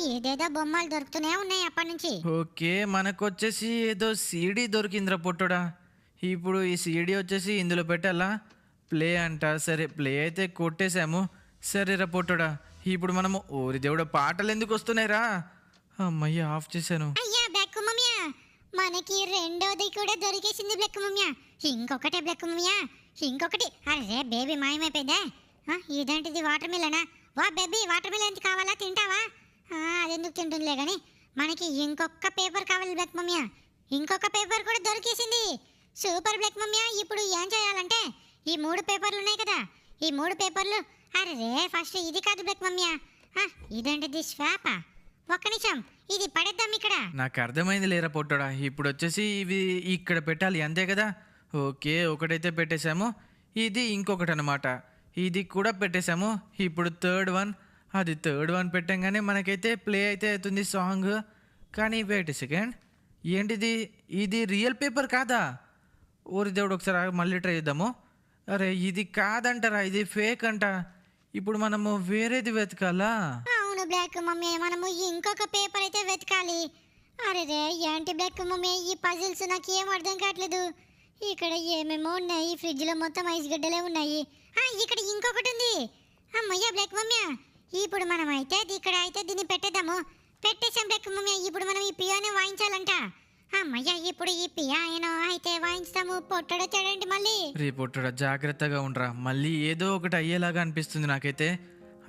ఏదేదో బొమ్మలు దొరుకుతూనే ఉన్నాయి అప్పటి నుంచి. ఓకే, మనకు వచ్చేసి ఏదో సీడీ దొరికిందిరా పొట్టోడా. ఇప్పుడు ఈ సీడీ వచ్చేసి ఇందులో పెట్టాలా? ప్లే అంట. సరే, ప్లే అయితే కొట్టేశాము. సరేరా పొట్టోడా, ఇప్పుడు మనము, ఓరి దేవుడా, పాటలు ఎందుకు వస్తున్నాయిరా? అమ్మయ్య, ఆఫ్ చేశాను. అయ్యా బ్లాక్ మమ్మీ, మనకి రెండోది కూడా దొరికేసింది బ్లాక్ మమ్మీ. ఇంకొకటే బ్లాక్ మమ్మీ, ఇంకొకటి. అరే బేబీ మాయమైపోయిందే. ఇదేంటిది? వాటర్ మిలనా? వా బేబీ, వాటర్ మిలన్ కావాలా? తింటావా? అదెందుకు తింటుందిలే. కానీ మనకి ఇంకొక పేపర్ కావాలి బ్లాక్ మమ్మీ. ఇంకొక పేపర్ కూడా దొరికేసింది. Super black mummy. ఇప్పుడు ఏం చేయాలంటే, ఈ 3 పేపర్లు ఉన్నాయి కదా, ఈ 3 పేపర్లు, అరే ఫస్ట్ ఇది కాదు బ్లాక్ మమ్మీ. ఇదేంటిది? స్వాపా? ఒక్క నిమిషం, ఇది పడేద్దాం ఇక్కడ. నాకు అర్థమైంది లేరా పొట్టోడా. ఇప్పుడు వచ్చేసి ఇవి ఇక్కడ పెట్టాలి, అంతే కదా. ఓకే, ఒకటైతే పెట్టేశాము. ఇది ఇంకొకటి అనమాట, ఇది కూడా పెట్టేశాము. ఇప్పుడు థర్డ్ వన్, అది థర్డ్ వన్ పెట్టంగానే మనకైతే ప్లే అయితే అవుతుంది సాంగ్. కానీ వెయిట్ సెకండ్, ఏంటిది? ఇది రియల్ పేపర్ కాదా? ఓరి దేవుడు, ఒకసారి మళ్ళీ ట్రై చేద్దాము. అరే ఇది కాదంటారా, ఇది ఫేక్ అంట. ఇప్పుడు మనము వేరేది వెతకాలా? అవును బ్లాక్ మమ్మీ, మనము ఇంకొక పేపర్ అయితే వెతకాలి. అరే రే, ఏంటి బ్లాక్ మమ్మీ ఈ పజిల్స్? నాకు ఏం అర్థం కావట్లేదు. ఇక్కడ ఏమేమో ఉన్నాయి, ఫ్రిడ్జ్లో మొత్తం ఐస్ గడ్డలే ఉన్నాయి. ఇక్కడ ఇంకొకటి ఉంది. అమ్మయ్య బ్లాక్ మమ్మీ, ఇప్పుడు మనం అయితే ఇక్కడ అయితే దీన్ని పెట్టేద్దాము. పెట్టేసాం బ్లాక్ మమ్మీ. ఇప్పుడు మనం ఈ పియానో వాయించాలంట. అమ్మయ్య, ఇప్పుడు ఈ పియానో అయితే వాయించుతాము. పొట్టడో చూడండి మళ్ళీ. రే పొట్టడా, జాగ్రత్తగా ఉండరా, మళ్ళీ ఏదో ఒకటి అయ్యేలాగా అనిపిస్తుంది నాకైతే.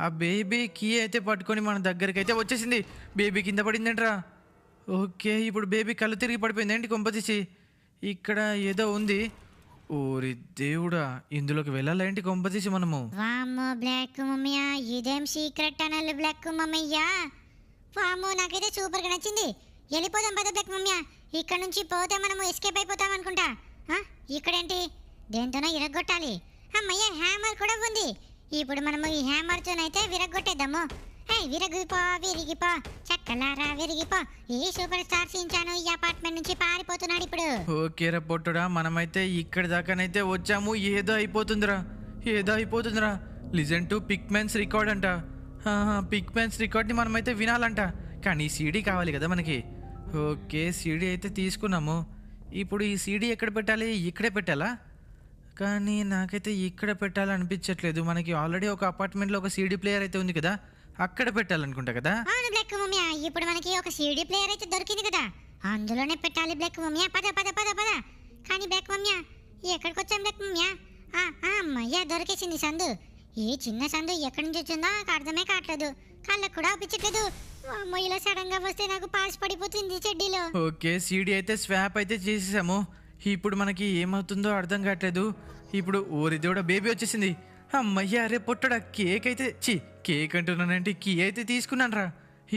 ఆ బేబీ కీ అయితే పట్టుకొని మన దగ్గరికి అయితే వచ్చేసింది. బేబీ కింద పడిందేంట్రా. ఓకే, ఇప్పుడు బేబీ కళ్ళు తిరిగి పడిపోయింది ఏంటి కొంపతీసి. ఇక్కడ ఏదో ఉంది. ఓరి దేవుడా, ఇందులోకి వెళ్ళాలేంటి కొంపతీసి మనము? వామ్మో బ్లాక్ మమ్మీయా, ఇదేం సీక్రెట్ టనల్ బ్లాక్ మమ్మయ్యా. వామ్మో నాకైతే సూపర్గా నచ్చింది. వెళ్ళిపోదాం పద బ్లాక్ మమ్మీయా. ఇక్కడ నుంచి పోతే మనము ఎస్కేప్ అయిపోతాం అనుకుంటా. ఇక్కడేంటి, దేంతోనో ఇరగొట్టాలి. అమ్మయ్య, హ్యామర్ కూడా ఉంది. ఇప్పుడు మనము ఈ హ్యామర్తోనైతే విరగొట్టేద్దాము. విరగిపో విరిగిపో చక్కలారా విరిగిపో. ఈ సూపర్ స్టార్ సించాను ఈ అపార్ట్మెంట్ నుంచి పారిపోతున్నాడు ఇప్పుడు. ఓకే రా పొట్టుడా, మనమైతే ఇక్కడి దాకానైతే వచ్చాము. ఏదో అయిపోతుందిరా. Listen to pick man's record అంట. పిక్ మ్యాన్స్ రికార్డ్ని మనమైతే వినాలంట. కానీ సీడీ కావాలి కదా మనకి. ఓకే, సీడీ అయితే తీసుకున్నాము. ఇప్పుడు ఈ సీడీ ఎక్కడ పెట్టాలి? ఇక్కడే పెట్టాలా? కానీ నాకైతే ఇక్కడ పెట్టాలనిపించట్లేదు. మనకి ఆల్రెడీ ఒక అపార్ట్మెంట్లో ఒక సీడీ ప్లేయర్ అయితే ఉంది కదా, అక్కడ పెట్టాలనుకుంటా కదా. అవును బ్లాక్ మమ్మీ, ఇప్పుడు మనకి ఒక సీడీ ప్లేయర్ అయితే దొరికింది కదా, అందులోనే పెట్టాలి బ్లాక్ మమ్మీ. పద పద పద పద. కానీ బ్లాక్ మమ్మీ, ఎక్కడికి వచ్చాం బ్లాక్ మమ్మీ? అమ్మయ్య, దొరికేసింది సందు. ఈ చిన్న సందు ఎక్కడి నుంచి వచ్చిందో నాకు అర్థమే కావట్లేదు. కళ్ళకు కూడా అప్పించట్లేదు. అమ్మ, ఇలా సడన్ గా వస్తే నాకు పాస్ పడిపోతుంది చెడ్డీలో. ఓకే, సీడీ అయితే స్వాప్ అయితే చేసేసాము. ఇప్పుడు మనకి ఏమవుతుందో అర్థం కావట్లేదు. ఇప్పుడు ఓరి దేవుడా, బేబీ వచ్చేసింది. అమ్మయ్య, అరే పొట్టడా, కేక్ అంటున్నానంటే కీ అయితే తీసుకున్నాను రా.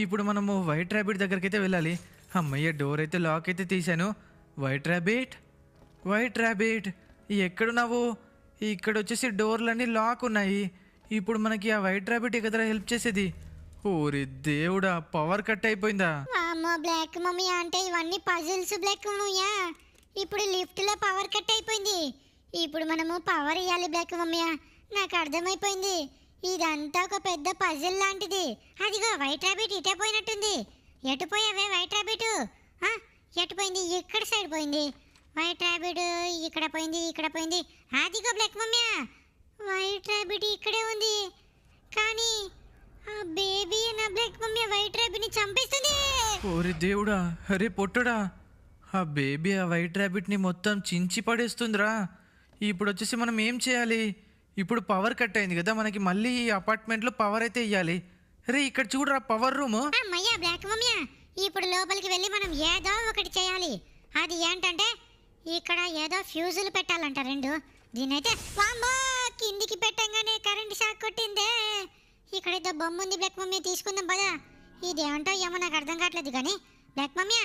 ఇప్పుడు మనము వైట్ ర్యాబిట్ దగ్గరికి అయితే వెళ్ళాలి. అమ్మయ్య, డోర్ అయితే లాక్ అయితే తీశాను. వైట్ ర్యాబిట్ ఎక్కడున్నావు? ఇక్కడ వచ్చేసి డోర్లన్నీ లాక్ ఉన్నాయి. ఇప్పుడు మనకి ఆ వైట్ ర్యాబిట్ కదా హెల్ప్ చేసేది. ఓరి దేవుడా, పవర్ కట్ అయిపోయిందా? అమ్మో బ్లాక్ మమ్మీ, అంటే ఇవన్నీ పజిల్స్ బ్లాక్ మమ్మీయా. ఇప్పుడు లిఫ్ట్ లో పవర్ కట్ అయిపోయింది. ఇప్పుడు మనము పవర్ ఇవ్వాలి బ్లాక్ మమ్మీ. నాకు అర్థమైపోయింది, ఇదంతా ఒక పెద్ద పజిల్ లాంటిది. అదిగో వైట్ ర్యాబిట్ ఇటే పోయినట్టుంది. ఎటు పోయావే వైట్ ర్యాబిట్? ఎటు పోయింది? ఇక్కడ సైడ్ పోయింది. వైట్ ర్యాబిట్ ఇక్కడ పోయింది. అదిగో బ్లాక్ మమ్మీ, వైట్ ర్యాబిట్ ఇక్కడే ఉంది. కానీ ఆ బేబీ నా బ్లాక్ మమ్మీ వైట్ ర్యాబిట్ని చంపేస్తుంది. ఓరి దేవుడా, అరే పొట్టడా, ఆ బేబీ ఆ వైట్ ర్యాబిట్ని మొత్తం చించి పడేస్తుందిరా. ఇప్పుడు వచ్చేసి మనం ఏం చేయాలి? ఇప్పుడు పవర్ కట్ అయింది కదా, మనకి మళ్ళీ ఈ అపార్ట్మెంట్లో పవర్ అయితే ఇవ్వాలి. రే, ఇక్కడ చూడరా, పవర్ రూమ్. అమ్మయ్య బ్లాక్ మమ్మీ, ఇప్పుడు లోపలికి వెళ్ళి మనం ఏదో ఒకటి చేయాలి. అది ఏంటంటే ఇక్కడ ఏదో ఫ్యూజులు పెట్టాలంట 2. దీనైతే వామ్మో, కిందికి పెట్టంగానే కరెంట్ షాక్ కొట్టిందే. ఇక్కడ ఏదో బొమ్మ ఉంది బ్లాక్ మమ్మీ, తీసుకుందాం పదా. ఇదేంటో ఏమో నాకు అర్థం కావట్లేదు. కానీ బ్లాక్ మమ్మీ,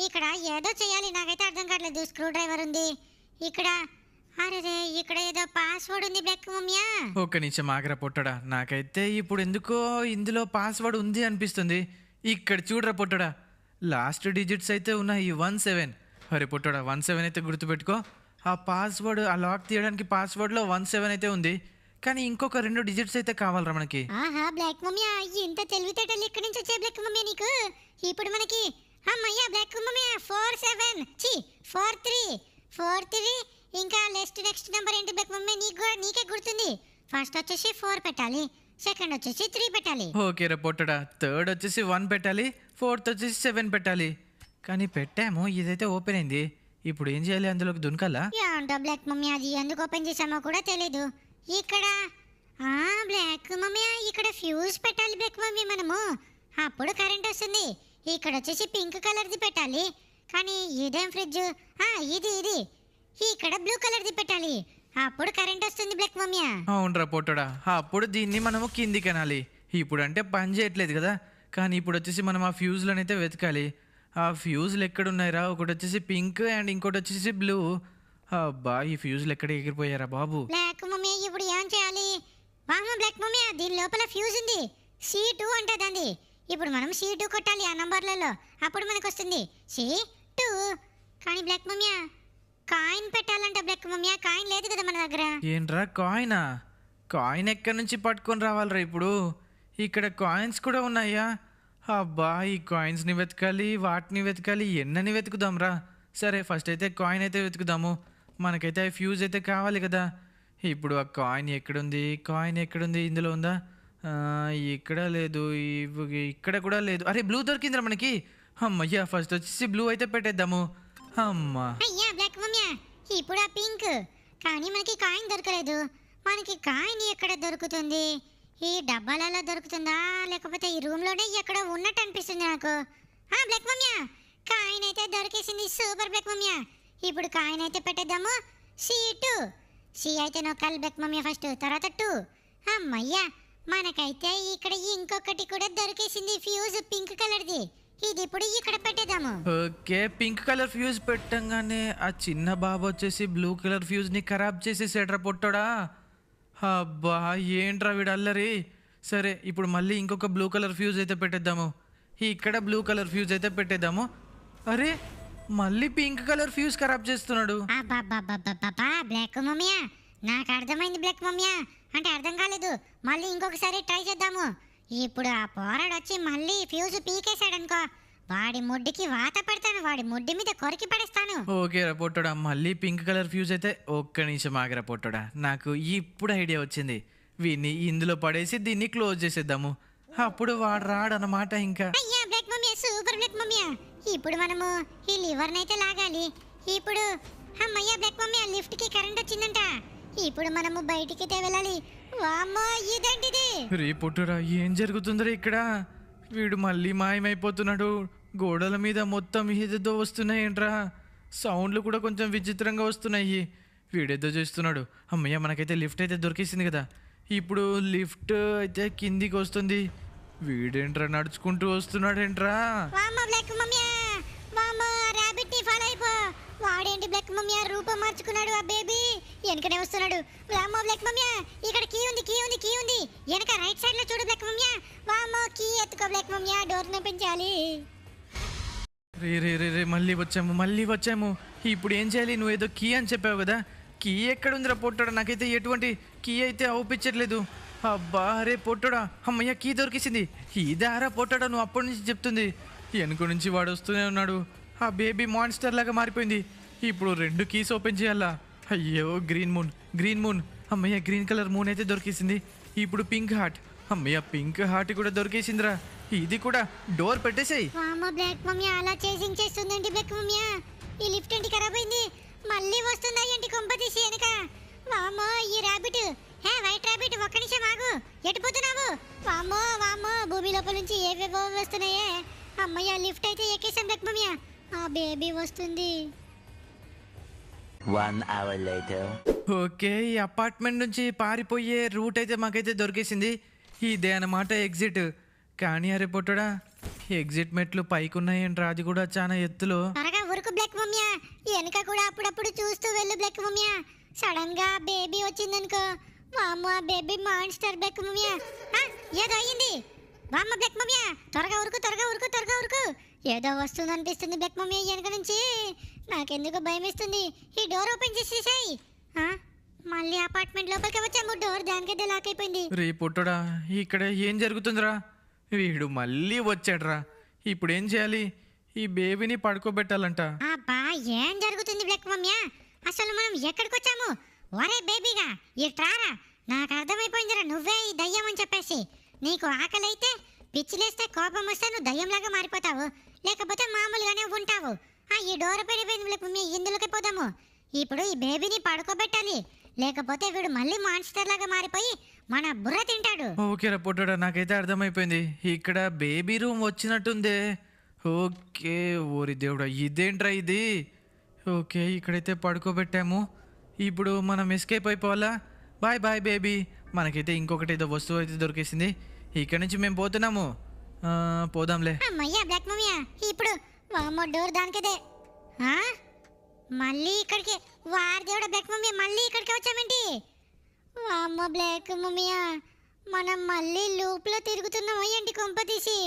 ఇక్కడ ఏదో చేయాలి, నాకైతే అర్థం కావట్లేదు. స్క్రూ డ్రైవర్ ఉంది ఇక్కడ. అరే, ఇక్కడ ఏదో పాస్వర్డ్ ఉంది బ్లాక్ మమ్మీ. ఒక్క నిమిషం ఆగరా పొట్టడా, నాకైతే ఇప్పుడు ఎందుకో ఇందులో పాస్వర్డ్ ఉంది అనిపిస్తుంది. ఇక్కడ చూడరా పొట్టడా, లాస్ట్ డిజిట్స్ అయితే ఉన్నాయి 17. అరే పొట్టడా, 17 అయితే గుర్తుపెట్టుకో. ఆ పాస్వర్డ్, ఆ లాక్ తీయడానికి పాస్వర్డ్లో 17 అయితే ఉంది. కానీ ఇంకొక 2 డిజిట్స్ అయితే కావాలరా మనకి. ఆహా బ్లాక్ మమ్మీ, ఇంత తెలివితేటలు ఇక్కడి నుంచి వచ్చే బ్లాక్ మమ్మీ నీకు. ఇప్పుడు మనకి అమ్మయ్య బ్లాక్ మమ్మీ 43 ఇంకా నెక్స్ట్ నెంబర్ ఏంటి బ్లాక్ మమ్మీ? నీకే గుర్తుంది. ఫస్ట్ వచ్చేసి 4 పెట్టాలి, సెకండ్ వచ్చేసి 3 పెట్టాలి. ఓకే రా పొట్టడా, థర్డ్ వచ్చేసి 1 పెట్టాలి, ఫోర్త్ వచ్చేసి 7 పెట్టాలి. కానీ పెట్టాము, ఇదైతే ఓపెన్ అయింది. ఇప్పుడు ఏం చేయాలి? అందులోకి దునకాలా? ఏంటో బ్లాక్ మమ్మీ, అది ఎందుకు ఓపెన్ చేసామో కూడా తెలీదు. ఇక్కడ బ్లాక్ మమ్మీ, ఇక్కడ ఫ్యూజ్ పెట్టాలి బ్లాక్ మమ్మీ మనము. అప్పుడు కరెంట్ వస్తుంది. ఇక్కడ వచ్చేసి పింక్ కలర్ది పెట్టాలి. కానీ ఇదేం ఫ్రిడ్జ్? ఇది ఇక్కడ బ్లూ కలర్ది పెట్టాలి. అప్పుడు కరెంట్ వస్తుంది బ్లాక్ మమ్మీ. అవునరా పొట్టడా, అప్పుడు దీన్ని మనము కిందికి అనాలి. ఇప్పుడు అంటే పని చేయట్లేదు కదా. కానీ ఇప్పుడు వచ్చేసి మనం ఆ ఫ్యూజ్లను అయితే వెతకాలి. ఆ ఫ్యూజ్లు ఎక్కడున్నాయిరా? ఒకటి వచ్చేసి పింక్ అండ్ ఇంకోటి వచ్చేసి బ్లూ. అబ్బా, ఈ ఫ్యూజ్లు ఎక్కడ ఎగిరిపోయారా బాబు? బ్లాక్ మమ్మీ, ఇప్పుడు ఏం చేయాలి? బ్లాక్ మమ్మీ, దీని లోపల ఫ్యూజ్ ఉంది. C2 అంటదండి. ఇప్పుడు మనం C2 కొట్టాలి ఆ నంబర్లలో, అప్పుడు మనకు వస్తుంది C2. కానీ బ్లాక్ మమ్మీ, కాయిన్ పెట్టాలంట బ్లాక్ మమ్మీ. కాయిన్ లేదు కదా మన దగ్గర. ఏంట్రా కాయినా? కాయిన్ ఎక్కడి నుంచి పట్టుకొని రావాలరా ఇప్పుడు? ఇక్కడ కాయిన్స్ కూడా ఉన్నాయా? అబ్బా, ఈ కాయిన్స్ని వెతకాలి, వాటిని వెతకాలి, ఎన్నని వెతుకుదాంరా. సరే, ఫస్ట్ అయితే కాయిన్ అయితే వెతుకుదాము. మనకైతే ఆ ఫ్యూజ్ అయితే కావాలి కదా. ఇప్పుడు ఆ కాయిన్ ఎక్కడుంది? ఇందులో ఉందా? ఇక్కడ లేదు, ఇక్కడ కూడా లేదు. అరే, బ్లూ దొరికిందిరా మనకి. అమ్మయ్యా, ఫస్ట్ వచ్చేసి బ్లూ అయితే పెట్టేద్దాము. అమ్మా, అయ్యా బ్లాక్ మమ్మీ, ఇప్పుడు ఆ పింక్. కానీ మనకి కాయిన్ దొరకలేదు. మనకి కాయిన్ ఎక్కడ దొరుకుతుంది? ఈ డబ్బాలలో దొరుకుతుందా, లేకపోతే ఈ రూమ్లోనే ఎక్కడ ఉన్నట్టు అనిపిస్తుంది నాకు. బ్లాక్ మమ్మీ, కాయిన్ అయితే దొరికేసింది. Super black mummy. ఇప్పుడు కాయిన్ అయితే పెట్టేద్దాము. C2. సి అయితే నొక్కాలి బ్లాక్ మమ్మీ ఫస్ట్, తర్వాత 2. అమ్మయ్యా, మనకైతే ఇక్కడ ఇంకొకటి కూడా దొరికేసింది, ఫ్యూజ్ పింక్ కలర్ది. ఇది ఇప్పుడు ఇక్కడ పెట్టేద్దాము. ఓకే, పింక్ కలర్ ఫ్యూజ్ పెట్టంగానే ఆ చిన్న బాబు వచ్చేసి బ్లూ కలర్ ఫ్యూజ్ని ఖరాబ్ చేసేసాడ్రా పొట్టోడా. అబ్బా ఏంట్రా వీడు అల్లరి. సరే ఇప్పుడు మళ్ళీ ఇంకొక బ్లూ కలర్ ఫ్యూజ్ అయితే పెట్టేద్దాము. ఇక్కడ బ్లూ కలర్ ఫ్యూజ్ అయితే పెట్టేద్దాము. అరే మళ్ళీ పింక్ కలర్ ఫ్యూజ్ ఖరాబ్ చేస్తున్నాడు. అబ్బా బ్లాక్ మమ్మీయా, నాకు అర్థమైంది బ్లాక్ మమ్మీయా, అంటే అర్థం కాలేదు. మళ్ళీ ఇంకొకసారి ట్రై చేద్దాము. ఇప్పుడు ఆ పోరాడు వచ్చి మళ్ళీ ఫ్యూజ్ పీకేశాడనుకో, వాడి ముడ్డికి వాత పెడతాను, వాడి ముడ్డి మీద కొరికి పడేస్తాను. ఓకే రా పొట్టోడా, మళ్ళీ పింక్ కలర్ ఫ్యూజ్ అయితే. ఒక్క నిమిషం ఆగరా పొట్టోడా, నాకు ఇప్పుడు ఐడియా వచ్చింది. వీడిని ఇందులో పడేసి దీన్ని క్లోజ్ చేసేద్దాము, అప్పుడు వాడు రాడనమాట. ఇంకా అయ్యా black mummy, super black mummy. ఇప్పుడు మనము ఈ లివర్ని అయితే లాగాలి. ఇప్పుడు అమ్మయ్యా బ్లాక్ మమ్మీ, లిఫ్ట్ కి కరెంట్ వచ్చిందంట. ఇప్పుడు మనము బయటికి అయితే వెళ్ళాలి. వామ్మో ఇదేంటిది? రే పొట్టోడా, ఏం జరుగుతుందిరా ఇక్కడ? వీడు మళ్ళీ మాయమైపోతున్నాడు. గోడల మీద మొత్తం ఏదేదో వస్తున్నాయేంట్రా, సౌండ్లు కూడా కొంచెం విచిత్రంగా వస్తున్నాయి. వీడేదో చేస్తున్నాడు. అమ్మయ్య, మనకైతే లిఫ్ట్ అయితే దొరికేసింది కదా. ఇప్పుడు లిఫ్ట్ అయితే కిందికి వస్తుంది. వీడేంట్రా నడుచుకుంటూ వస్తున్నాడేంట్రా? వామ్మో బ్లాక్ మమ్మీ, వామ్మో రాబిట్ ని ఫాలో అయిపో. వాడేంటి బ్లాక్ మమ్మీ రూపం మార్చుకున్నాడు, ఆ బేబీ వెనకనే వస్తున్నాడు. వామ్మో బ్లాక్ మమ్మీ, ఇక్కడ కీ ఉంది, కీ ఉంది, కీ ఉంది. వెనక రైట్ సైడ్ లో చూడు బ్లాక్ మమ్మీ. వామ్మో కీ ఎత్తుకో బ్లాక్ మమ్మీ, డోర్ నొప్పించాలి. రే రే రే రే మళ్ళీ వచ్చాము. ఇప్పుడు ఏం చేయాలి? నువ్వు ఏదో కీ అని చెప్పావు కదా, కీ ఎక్కడుందిరా పొట్టోడా? నాకైతే ఎటువంటి కీ అయితే అవుపించట్లేదు. అబ్బా రే పొట్టోడా, అమ్మయ్య కీ దొరికేసింది. ఇదారా పొట్టోడా నువ్వు అప్పటి నుంచి చెప్తుంది? వెనుక నుంచి వాడు వస్తూనే ఉన్నాడు. ఆ బేబీ మాన్స్టర్ లాగా మారిపోయింది. ఇప్పుడు 2 కీస్ ఓపెన్ చేయాలా? అయ్యో గ్రీన్ మూన్. అమ్మయ్య గ్రీన్ కలర్ మూన్ అయితే దొరికేసింది. ఇప్పుడు పింక్ హార్ట్. అమ్మయ్య పింక్ హార్ట్ కూడా దొరికేసిందిరా. ఇది కూడా డోర్ పెట్టేసేయ్. వామ్మో బ్లాక్ మమ్మీ అలా చేసింగ్ చేస్తుందండి బ్లాక్ మమ్మీ. ఈ లిఫ్ట్ ఏంటి ఖరాబ్ అయింది, మళ్ళీ వస్తుందా ఏంటి కొంపతీసి వెనక? వామ్మో ఈ రాబిట్, హే వైట్ రాబిట్, ఒక్క నిమిషం ఆగు, ఎటు పోతున్నావు? వామ్మో భూమి లోపల నుంచి ఏవేవో వస్తున్నాయే. అమ్మయ్య లిఫ్ట్ అయితే ఎక్కేసాం బ్లాక్ మమ్మీ. ఆ బేబీ వస్తుంది. 1 hour later. ఓకే, ఈ అపార్ట్మెంట్ నుంచి పారిపోయే రూట్ అయితే మాకైతే దొరికేసింది. ఇదే అన్నమాట ఎగ్జిట్. కానీ అరే పొట్టడా, ఎగ్జిట్ మెట్లు పైకి ఉన్నాయంట్రా, అది కూడా చాలా ఎత్తులో. త్వరగా ఉరుకు బ్లాక్ మమ్మీ, వెనక కూడా అప్పుడప్పుడు చూస్తూ వెళ్ళు బ్లాక్ మమ్మీ. సడన్ గా బేబీ వచ్చిందనుకో, వామ్మో ఆ బేబీ మాన్స్టర్ బ్లాక్ మమ్మీ. ఏదో అయ్యింది. వామ్మ బ్లాక్ మమ్మీ, త్వరగా ఉరుకు. ఏదో వస్తుంది అనిపిస్తుంది బ్లాక్ మమ్మీ వెనక నుంచి. నాకెందుకు భయం వేస్తుంది. ఈ డోర్ ఓపెన్ చేసేసాయి. మళ్ళీ అపార్ట్మెంట్ లోపలికి వచ్చాము, డోర్ దానికైతే లాక్ అయిపోయింది. రే పొట్టడా, ఇక్కడ ఏం జరుగుతుందిరా? వీడు మళ్ళీ వచ్చాడ్రా. ఇప్పుడు ఏం చేయాలి? ఈ బేబీని పడుకోబెట్టాలంట. అబ్బా ఏం జరుగుతుంది బ్లాక్ మమ్మీ? అసలు మనం ఎక్కడికి వచ్చాము? ఒరే బేబీగా ఇట్రారా, నాకు అర్థమైపోయిందిరా, నువ్వే ఈ దయ్యం అని చెప్పేసి. నీకు ఆకలి అయితే, పిచ్చిలేస్తే, కోపం వస్తే నువ్వు దయ్యంలాగా మారిపోతావు, లేకపోతే మామూలుగానే ఉంటావు. ఈ డోర్ పడిపోయింది బ్లాక్ మమ్మీ, ఇందులోకి పోదాము. ఇప్పుడు ఈ బేబీని పడుకోబెట్టాలి, లేకపోతే వీడు మళ్ళీ మాన్స్టర్ లాగా మారిపోయి మన బుర్ర తింటాడు. ఓకేరా పొట్టడా, నాకైతే అర్థమైపోయింది. ఇక్కడ బేబీ రూమ్ వచ్చినట్టుందే. ఓకే, ఓరి దేవుడా ఇదేంట్రా ఇది? ఓకే, ఇక్కడైతే పడుకోబెట్టాము. ఇప్పుడు మనం ఎస్కేప్ అయిపోవాలా? Bye bye baby. మనకైతే ఇంకొకటి ఏదో వస్తువు అయితే దొరికేసింది. ఇక్కడ నుంచి మేము పోతున్నాము. పోదాంలే. అమ్మయ్యా బ్లాక్ మమ్మీ, ఇప్పుడు వామ్మో డోర్ దానికదే. మళ్ళీ ఇక్కడికి, వారి దేవుడా బ్లాక్ మమ్మీ, మళ్ళీ ఇక్కడికి వచ్చామేంటి? వామ్మో బ్లాక్ మమ్మీ, మనం మళ్ళీ లూప్లో తిరుగుతున్నాం ఏంటి కొంపతీసి?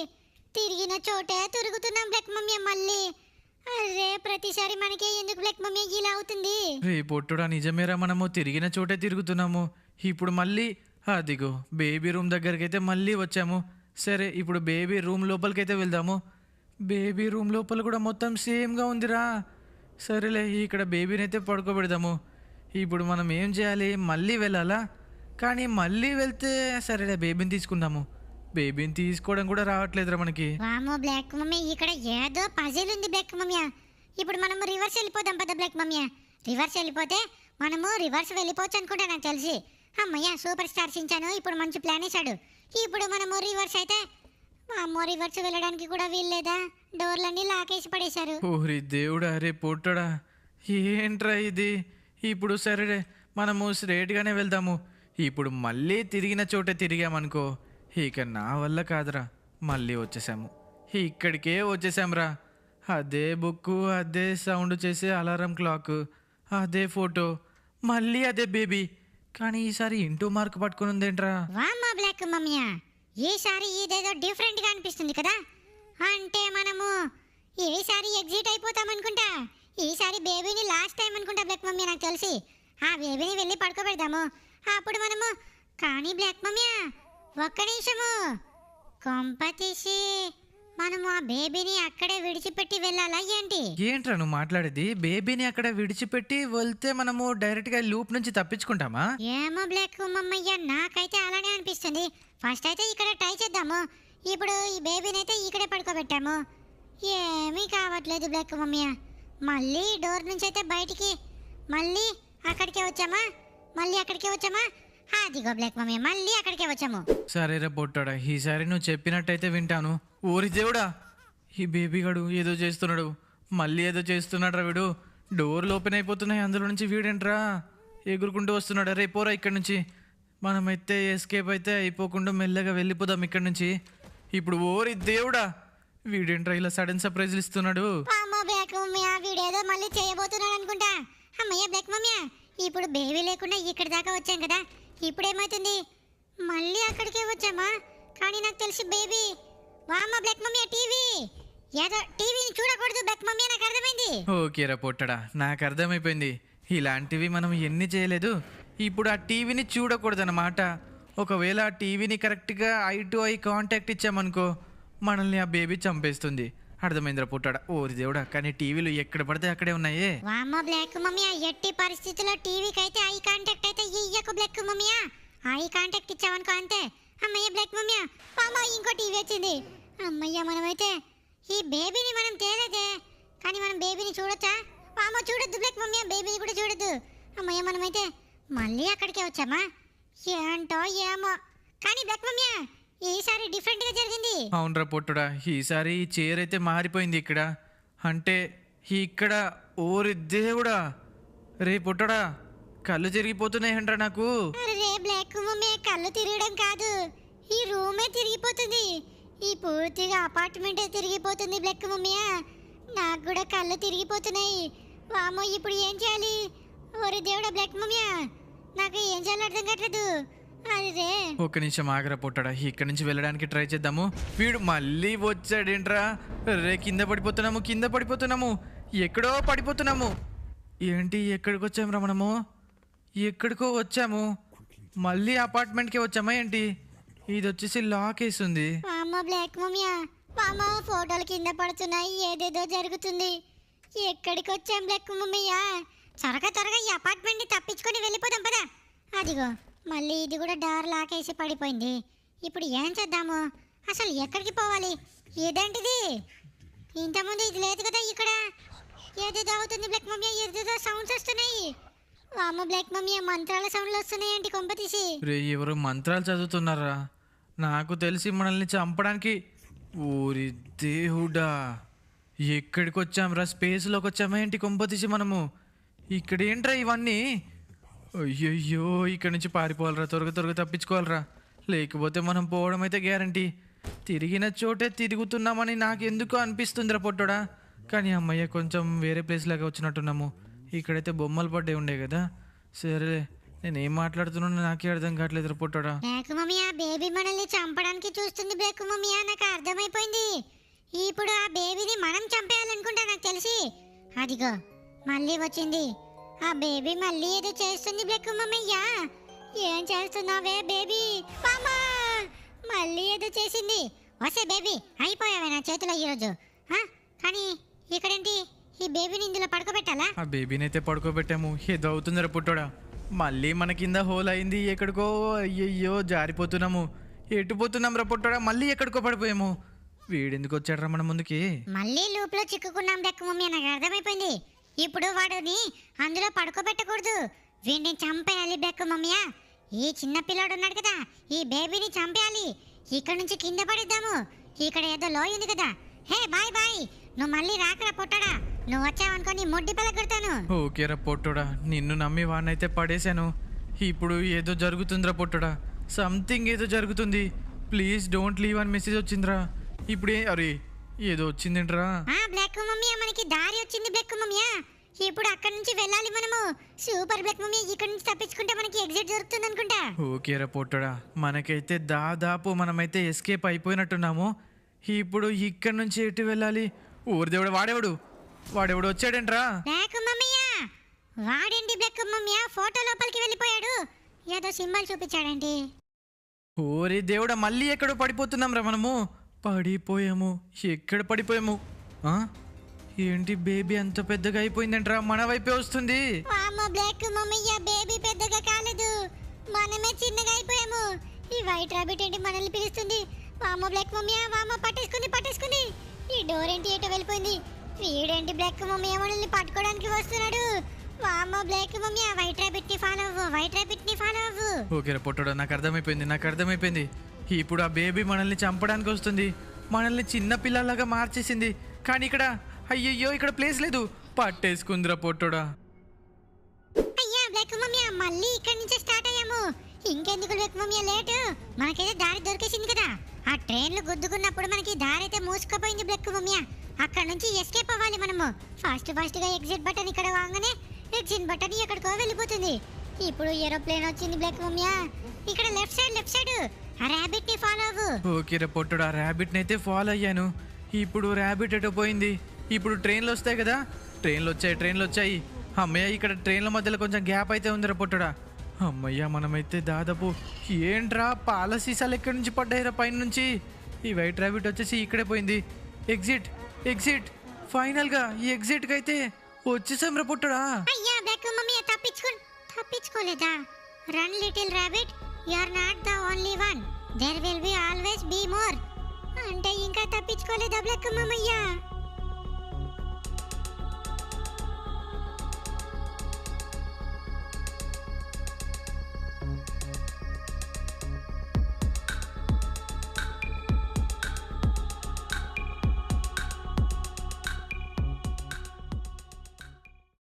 తిరిగిన చోటే తిరుగుతున్నాం బ్లాక్ మమ్మీ మళ్ళీ. అరే ప్రతిసారి మనకే ఎందుకు బ్లాక్ మమ్మీ ఇలా అవుతుంది? రే పొట్టుడా, నిజమేరా, మనము తిరిగిన చోటే తిరుగుతున్నాము. ఇప్పుడు మళ్ళీ అదిగో బేబీ రూమ్ దగ్గరికి అయితే మళ్ళీ వచ్చాము. సరే ఇప్పుడు బేబీ రూమ్ లోపలికైతే వెళ్దాము. బేబీ రూమ్ లోపల కూడా మొత్తం సేమ్గా ఉందిరా. సరేలే, ఇక్కడ బేబీని అయితే పడుకోబెడదాము. ఇప్పుడు మనం ఏం చేయాలి? మళ్ళీ వెళ్ళాలా? కానీ మళ్ళీ వెళ్తే సరేలే, బేబీని తీసుకుందాము. బేబీని తీసుకోవడం కూడా రావట్లేదురా మనకి. వామ్మో బ్లాక్ మమ్మీ, ఇక్కడ ఏదో పజిల్ ఉంది బ్లాక్ మమ్మీ. ఇప్పుడు మనము రివర్స్ వెళ్ళిపోదాం పద బ్లాక్ మమ్మీ. రివర్స్ వెళ్ళిపోతే మనము రివర్స్ వెళ్ళిపోవచ్చు అనుకుంటా నాకు తెలిసి. అమ్మయ్య సూపర్ స్టార్ సించాను ఇప్పుడు మంచి ప్లాన్ వేశాడు. ఇప్పుడు మనము రివర్స్ అయితే, వామ్మో రివర్స్ వెళ్ళడానికి కూడా వీల్లేదా? డోర్లన్నీ లాకేసి పడేశారు. ఓరి దేవుడా, రే పొట్టడా, ఏంట్రా ఇది? ఇప్పుడు సరే మనము స్ట్రేట్గానే వెళ్దాము. ఇప్పుడు మళ్ళీ తిరిగిన చోట తిరిగామనుకో, ఇక నా వల్ల కాదురా. మళ్ళీ వచ్చేసాము, ఇక్కడికే వచ్చేసాంరా. అదే బుక్కు, అదే సౌండ్ చేసే అలారం క్లాక్, అదే ఫోటో, మళ్ళీ అదే బేబీ. కానీ ఈసారి ఇంటూ మార్క్ పట్టుకుని ఉందేంట్రా? వామ్మా బ్లాక్ మమ్మీయా, ఈసారి ఇదేదో డిఫరెంట్ గా అనిపిస్తుంది కదా. అంటే మనము ఈసారి ఎగ్జిట్ అయిపోతాం అనుకుంటా. ఈసారి బేబీని లాస్ట్ టైం అనుకుంటా బ్లాక్ మమ్మీ, నాకు తెలిసి. ఆ బేబీని వెళ్ళి పడుకోబెడదాము అప్పుడు మనము. కానీ బ్లాక్ మమ్మీయా, ఒక్క నిమిషము. కొంప తీసి మనము ఆ బేబీని అక్కడే విడిచిపెట్టి వెళ్ళాలా ఏంటి? ఏంట్రా నువ్వు మాట్లాడేది? బేబీని అక్కడ విడిచిపెట్టి వెళ్తే మనము డైరెక్ట్గా లూప్ నుంచి తప్పించుకుంటామా? ఏమో బ్లాక్ మమ్మయ్య, నాకైతే అలానే అనిపిస్తుంది. ఫస్ట్ అయితే ఇక్కడ ట్రై చేద్దాము. ఇప్పుడు ఈ బేబీని అయితే ఇక్కడే పడుకోబెట్టాము, ఏమీ కావట్లేదు బ్లాక్ మమ్మయ్య. మళ్ళీ డోర్ నుంచి అయితే బయటికి మళ్ళీ అక్కడికే వచ్చామా, మళ్ళీ అక్కడికే వచ్చామా. అదిగో బ్లాక్ మమ్మయ్య, మళ్ళీ అక్కడికే వచ్చాము. సరేరా పొట్టాడా, ఈసారి నువ్వు చెప్పినట్టయితే వింటాను. ఊరి దేవుడా, ఈ బేబీ గడు ఏదో చేస్తున్నాడు, మళ్ళీ ఏదో చేస్తున్నాడు రా వీడు. డోర్లు ఓపెన్ అయిపోతున్నాయి, అందులో నుంచి వీడేంట్రా ఎగురుకుంటూ వస్తున్నాడు. రే పోరా ఇక్కడి నుంచి. మనమైతే ఎస్కేప్ అయితే అయిపోకుండా మెల్లగా వెళ్ళిపోదాం ఇక్కడి నుంచి. ఇప్పుడు ఓరి దేవుడా, వీడేంట్రా ఇలా సడన్ సర్ప్రైజ్లు ఇస్తున్నాడు? అమ్మో బ్లాక్ మమ్మయ్య, వీడేదో మళ్ళీ చేయబోతున్నాడు అనుకుంటా. అమ్మయ్య బ్లాక్ మమ్మయ్య, ఇప్పుడు బేబీ లేకుండా ఇక్కడి దాకా వచ్చాం కదా, ఇప్పుడు ఏమవుతుంది? మళ్ళీ అక్కడికే వచ్చామా? కానీ నాకు తెలిసి బేబీ. వామ్మ బ్లాక్ మమ్మీ, టీవీ ఏదో టీవీని చూడకూడదు బ్లాక్ మమ్మీ, నాకు అర్థమైంది. ఓకేరా పొట్టడా, నాకు అర్థమైపోయింది. ఇలాంటివి మనం ఎన్ని చేయలేదు. ఇప్పుడు ఆ టీవీని చూడకూడదన్నమాట. ఒకవేళ ఆ టీవీని కరెక్ట్గా ఐ టు ఐ కాంటాక్ట్ ఇచ్చామనుకో, మనల్ని ఆ బేబీ చంపేస్తుంది. అర్థమైందిరా పొట్టాడా. ఓరి దేవుడా, కానీ టీవీలు ఎక్కడ పడితే అక్కడే ఉన్నాయే. వామ్మ బ్లాక్ మమ్మీ, ఎట్టి పరిస్థితుల్లో టీవీకి అయితే ఐ కాంటాక్ట్ అయితే ఇయ్యకు బ్లాక్ మమ్మీ. ఐ కాంటాక్ట్ ఇచ్చావనుకో అంతే. అమ్మయ్య బ్లాక్ మమ్మీ, పాప ఇంకో టీవీ వచ్చింది. అమ్మయ్య, మనమైతే ఈ బేబీని మనం తేలేదే, కానీ మనం బేబీని చూడొచ్చా? పామ చూడొద్దు బ్లాక్ మమ్మీ, బేబీని కూడా చూడొద్దు. అమ్మయ్య, మనమైతే మళ్ళీ అక్కడికే వచ్చామా? ఏంటో ఏమో, కానీ బ్లాక్ మమ్మీ ఈసారి డిఫరెంట్ గా జరిగింది. అవునరా పొట్టుడా, ఈసారి ఈ చైర్ అయితే మారిపోయింది ఇక్కడ. అంటే ఇక్కడ ఓరి దేవుడా. రే పొట్టడా, కళ్ళు తిరిగిపోతున్నాయంట్రా నాకు. అరే బ్లాక్ మమ్మీ, కళ్ళు తిరగడం కాదు, ఈ రూమే తిరిగిపోతుంది. ఈ పూర్తిగా అపార్ట్మెంటే తిరిగిపోతుంది బ్లాక్ మమ్మీ. నాకు కూడా కళ్ళు తిరిగిపోతున్నాయి. వామో, ఇప్పుడు ఏం చేయాలి? ఓరి దేవుడా బ్లాక్ మమ్మీ, నాకు ఏం చేయాలో అర్థం కావట్లేదు. అదే ఒక్క నిమిషం ఆగరా పొట్టడా, ఇక్కడ నుంచి వెళ్ళడానికి ట్రై చేద్దాము. వీడు మళ్ళీ వచ్చాడేంట్రా? రే కింద పడిపోతున్నాము, కింద పడిపోతున్నాము, ఎక్కడో పడిపోతున్నాము. ఏంటి ఎక్కడికి వచ్చామురా మనము? ఎక్కడికో వచ్చాము, మళ్ళీ అపార్ట్మెంట్కే వచ్చామా ఏంటి? ఇది వచ్చేసి లాక్ వేస్తుంది. అమ్మ బ్లాక్ మమ్మీ, మామ ఫోటోలు కింద పడుతున్నాయి, ఏదేదో జరుగుతుంది. ఎక్కడికి వచ్చాం బ్లాక్ మమ్మీయా? త్వరగా త్వరగా ఈ అపార్ట్మెంట్ని తప్పించుకొని వెళ్ళిపోదాం పదా. అదిగో మళ్ళీ ఇది కూడా డోర్ లాకేసి పడిపోయింది. ఇప్పుడు ఏం చేద్దాము? అసలు ఎక్కడికి పోవాలి? ఇదేంటిది? ఇంతకుముందు ఇది లేదు కదా ఇక్కడ. ఏదేదో అవుతుంది బ్లాక్ మమ్మీ, ఏదేదో సౌండ్స్ వస్తున్నాయి. అమ్మ బ్లాక్ మమ్మీ, మంత్రాల సౌండ్లు వస్తున్నాయి ఏంటి కొంప తీసి? రే ఎవరు మంత్రాలు చదువుతున్నారా? నాకు తెలిసి మనల్ని చంపడానికి. ఊరి దేవుడా, ఎక్కడికి వచ్చాంరా? స్పేస్లోకి వచ్చామా ఏంటి కొంప తీసి మనము? ఇక్కడ ఏంట్రా ఇవన్నీ? అయ్యయ్యో, ఇక్కడ నుంచి పారిపోవాలరా, త్వరగా త్వరగా తప్పించుకోవాలరా, లేకపోతే మనం పోవడం అయితే గ్యారంటీ. తిరిగిన చోటే తిరుగుతున్నామని నాకు ఎందుకో అనిపిస్తుందిరా పొట్టోడా. కానీ అమ్మయ్య, కొంచెం వేరే ప్లేస్ లాగా వచ్చినట్టున్నాము. ఇక్కడైతే బొమ్మలు పడ్డే ఉండే కదా. సరే, నేనేం మాట్లాడుతున్నానో నాకే అర్థం కావట్లేదు పొట్టోడా. బ్లాక్ మమ్మీ, ఆ బేబీ మనల్ని చంపడానికి చూస్తుంది బ్లాక్ మమ్మీ, నాకు అర్థమైపోయింది. ఇప్పుడు ఆ బేబీని మనం చంపేయాలనుకుంటా నాకు తెలిసి. అదిగో మళ్ళీ వచ్చింది. ఆ బేబీ మళ్ళీ ఏదో చేస్తుంది బ్లాక్ మమ్మయ్యా. ఏం చేస్తున్నావే బేబీ? మామా, మళ్ళీ ఏదో చేసింది. వస్తే బేబీ, అయిపోయావే నా చేతిలో ఈరోజు. కానీ ఇక్కడేంటి? ఈ బేబీని ఇందులో పడుకోబెట్టాలా? ఆ బేబీని అయితే పడుకోబెట్టాము, ఏదో అవుతుందిరా పుట్టోడా. మళ్ళీ మన కింద హోల్ అయింది, ఎక్కడికో. అయ్యయ్యో, జారిపోతున్నాము. ఎటుపోతున్నాం రా పుట్టోడా, మళ్ళీ ఎక్కడికో పడిపోయాము. వీడెందుకు వచ్చాడరా మన ముందుకి? మళ్ళీ లూప్ లో చిక్కుకున్నాం బ్లాక్ మమ్మీ, నాకు అర్థమైపోయింది. ఇప్పుడు వాడిని అందులో పడుకోబెట్టకూడదు, వీడిని చంపేయాలి బ్లాక్ మమ్మీయా. ఈ చిన్న పిల్లాడు ఉన్నాడు కదా, ఈ బేబీని చంపేయాలి. ఇక్కడ నుంచి కింద పడిద్దాము. ఇక్కడ ఏదో లోయ ఉంది కదా. హే బాయ్ బాయ్, నువ్వు మళ్ళీ రాకరా పొట్టడా, నువ్వు వచ్చావనుకో నీ ముడ్డి పలకొడతాను. ఓకేరా పొట్టుడా, నిన్ను నమ్మి వాడినైతే పడేశాను. ఇప్పుడు ఏదో జరుగుతుందిరా పొట్టుడా, సంథింగ్ ఏదో జరుగుతుంది. ప్లీజ్ డోంట్ లీవ్ అని మెసేజ్ వచ్చిందిరా. ఇప్పుడు అరే ఏదో వచ్చిందేంట్రా? బ్లాక్ మమ్మీ మనకి దారి వచ్చింది బ్లాక్ మమ్మీ. ఇప్పుడు అక్కడ నుంచి వెళ్ళాలి మనము. సూపర్ బ్లాక్ మమ్మీ, ఇక్కడ నుంచి తప్పించుకుంటే మనకి ఎగ్జిట్ దొరుకుతుంది అనుకుంటా. ఓకేరా పొట్టుడా, మనకైతే దాదాపు మనమైతే ఎస్కేప్ అయిపోయినట్టున్నాము. ఇప్పుడు ఇక్కడ నుంచి ఎటు వెళ్ళాలి? ఊరి దేవుడు వాడెవడు వచ్చాడేంట్రా? బ్లాక్ మమ్మీ వాడేంటి బ్లాక్ మమ్మీ ఫోటో లోపలికి వెళ్ళిపోయాడు. ఏదో సింబల్ చూపించాడండి. ఓరి దేవుడా, మళ్ళీ ఎక్కడో పడిపోతున్నాం రా మనము. పడిపోయాము. ఎక్కడ పడిపోయాము? ఏంటి బేబీ అంత పెద్దగా అయిపోయిందంట్రా? మన వైపే వస్తుంది. వామ్మో బ్లాక్ మమ్మయ్య, బేబీ పెద్దగా కాలేదు, మనమే చిన్నగా అయిపోయాము. ఈ వైట్ రాబిట్ ఏంటి మనల్ని పిలుస్తుంది? వామ్మో బ్లాక్ మమ్మయ్య, వామ్మో పట్టేసుకుంది. ఈ డోర్ ఏంటి ఎటో వెళ్ళిపోయింది? వీడేంటి బ్లాక్ మమ్మయ్య మనల్ని పట్టుకోవడానికి వస్తున్నాడు? వామ్మో బ్లాక్ మమ్మయ్య, వైట్ రాబిట్ ని ఫాలో అవ్వు. ఓకేరా పొట్టోడా, నాకు అర్థమైపోయింది. ఇప్పుడు ఆ బేబీ మనల్ని చంపడానికి వస్తుంది. మనల్ని చిన్న పిల్లలాగా మార్చేసింది. కానీ ఇక్కడ అయ్యయ్యో ఇక్కడ ప్లేస్ లేదు. పట్టేసుకుందిరా పొట్టోడా. అయ్యా బ్లాక్ మమ్మీ, మళ్ళీ ఇక్కడ నుంచి స్టార్ట్ అయ్యాము. ఇంకెందుకు బ్లాక్ మమ్మీ లేటు? మనకైతే దారి దొరికేసింది కదా. ఆ ట్రైన్లు గుద్దుకున్నప్పుడు మనకి దారి అయితే మూసుకుపోయింది బ్లాక్ మమ్మీ. అక్కడ నుంచి ఎస్కేప్ అవ్వాలి మనము. ఫాస్ట్ గా ఎగ్జిట్ బటన్ ఇక్కడ వాంగనే ఎగ్జిట్ బటన్ ఎక్కడికో వెళ్ళిపోతుంది. ఇప్పుడు ఏరోప్లేన్ వచ్చింది బ్లాక్ మమ్మీ. ఇక్కడ లెఫ్ట్ సైడ్ ఆ రాబిట్ ని ఫాలో అవ్వు. ఓకేరా పొట్టోడా, రాబిట్ ని అయితే ఫాలో అయ్యాను. ఇప్పుడు రాబిట్ ఎటో పోయింది. ఇప్పుడు ట్రైన్లు వస్తాయి కదా. ట్రైన్లు వచ్చాయి. అమ్మయ్య, ఇక్కడ ట్రైన్ల మధ్యలో కొంచెం గ్యాప్ అయితే ఉందిరా పొట్టడా. అమ్మయ్య, మనమైతే దాదాపు ఏంట్రా పాల సీసాలు ఎక్కడి నుంచి పడ్డాయిరా పైన నుంచి. ఈ వైట్ రాబిట్ వచ్చేసి ఇక్కడే పోయింది. ఎగ్జిట్ ఫైనల్గా ఈ ఎగ్జిట్కి అయితే వచ్చేసాం రా పొట్టడా. అయ్యా బ్లాక్ మమ్మీ, తప్పించుకోలేదా? Run little rabbit, you are not the only one, there will be always be more. అంటే ఇంకా తప్పించుకోలేదా బ్లాక్ మమ్మయ్య?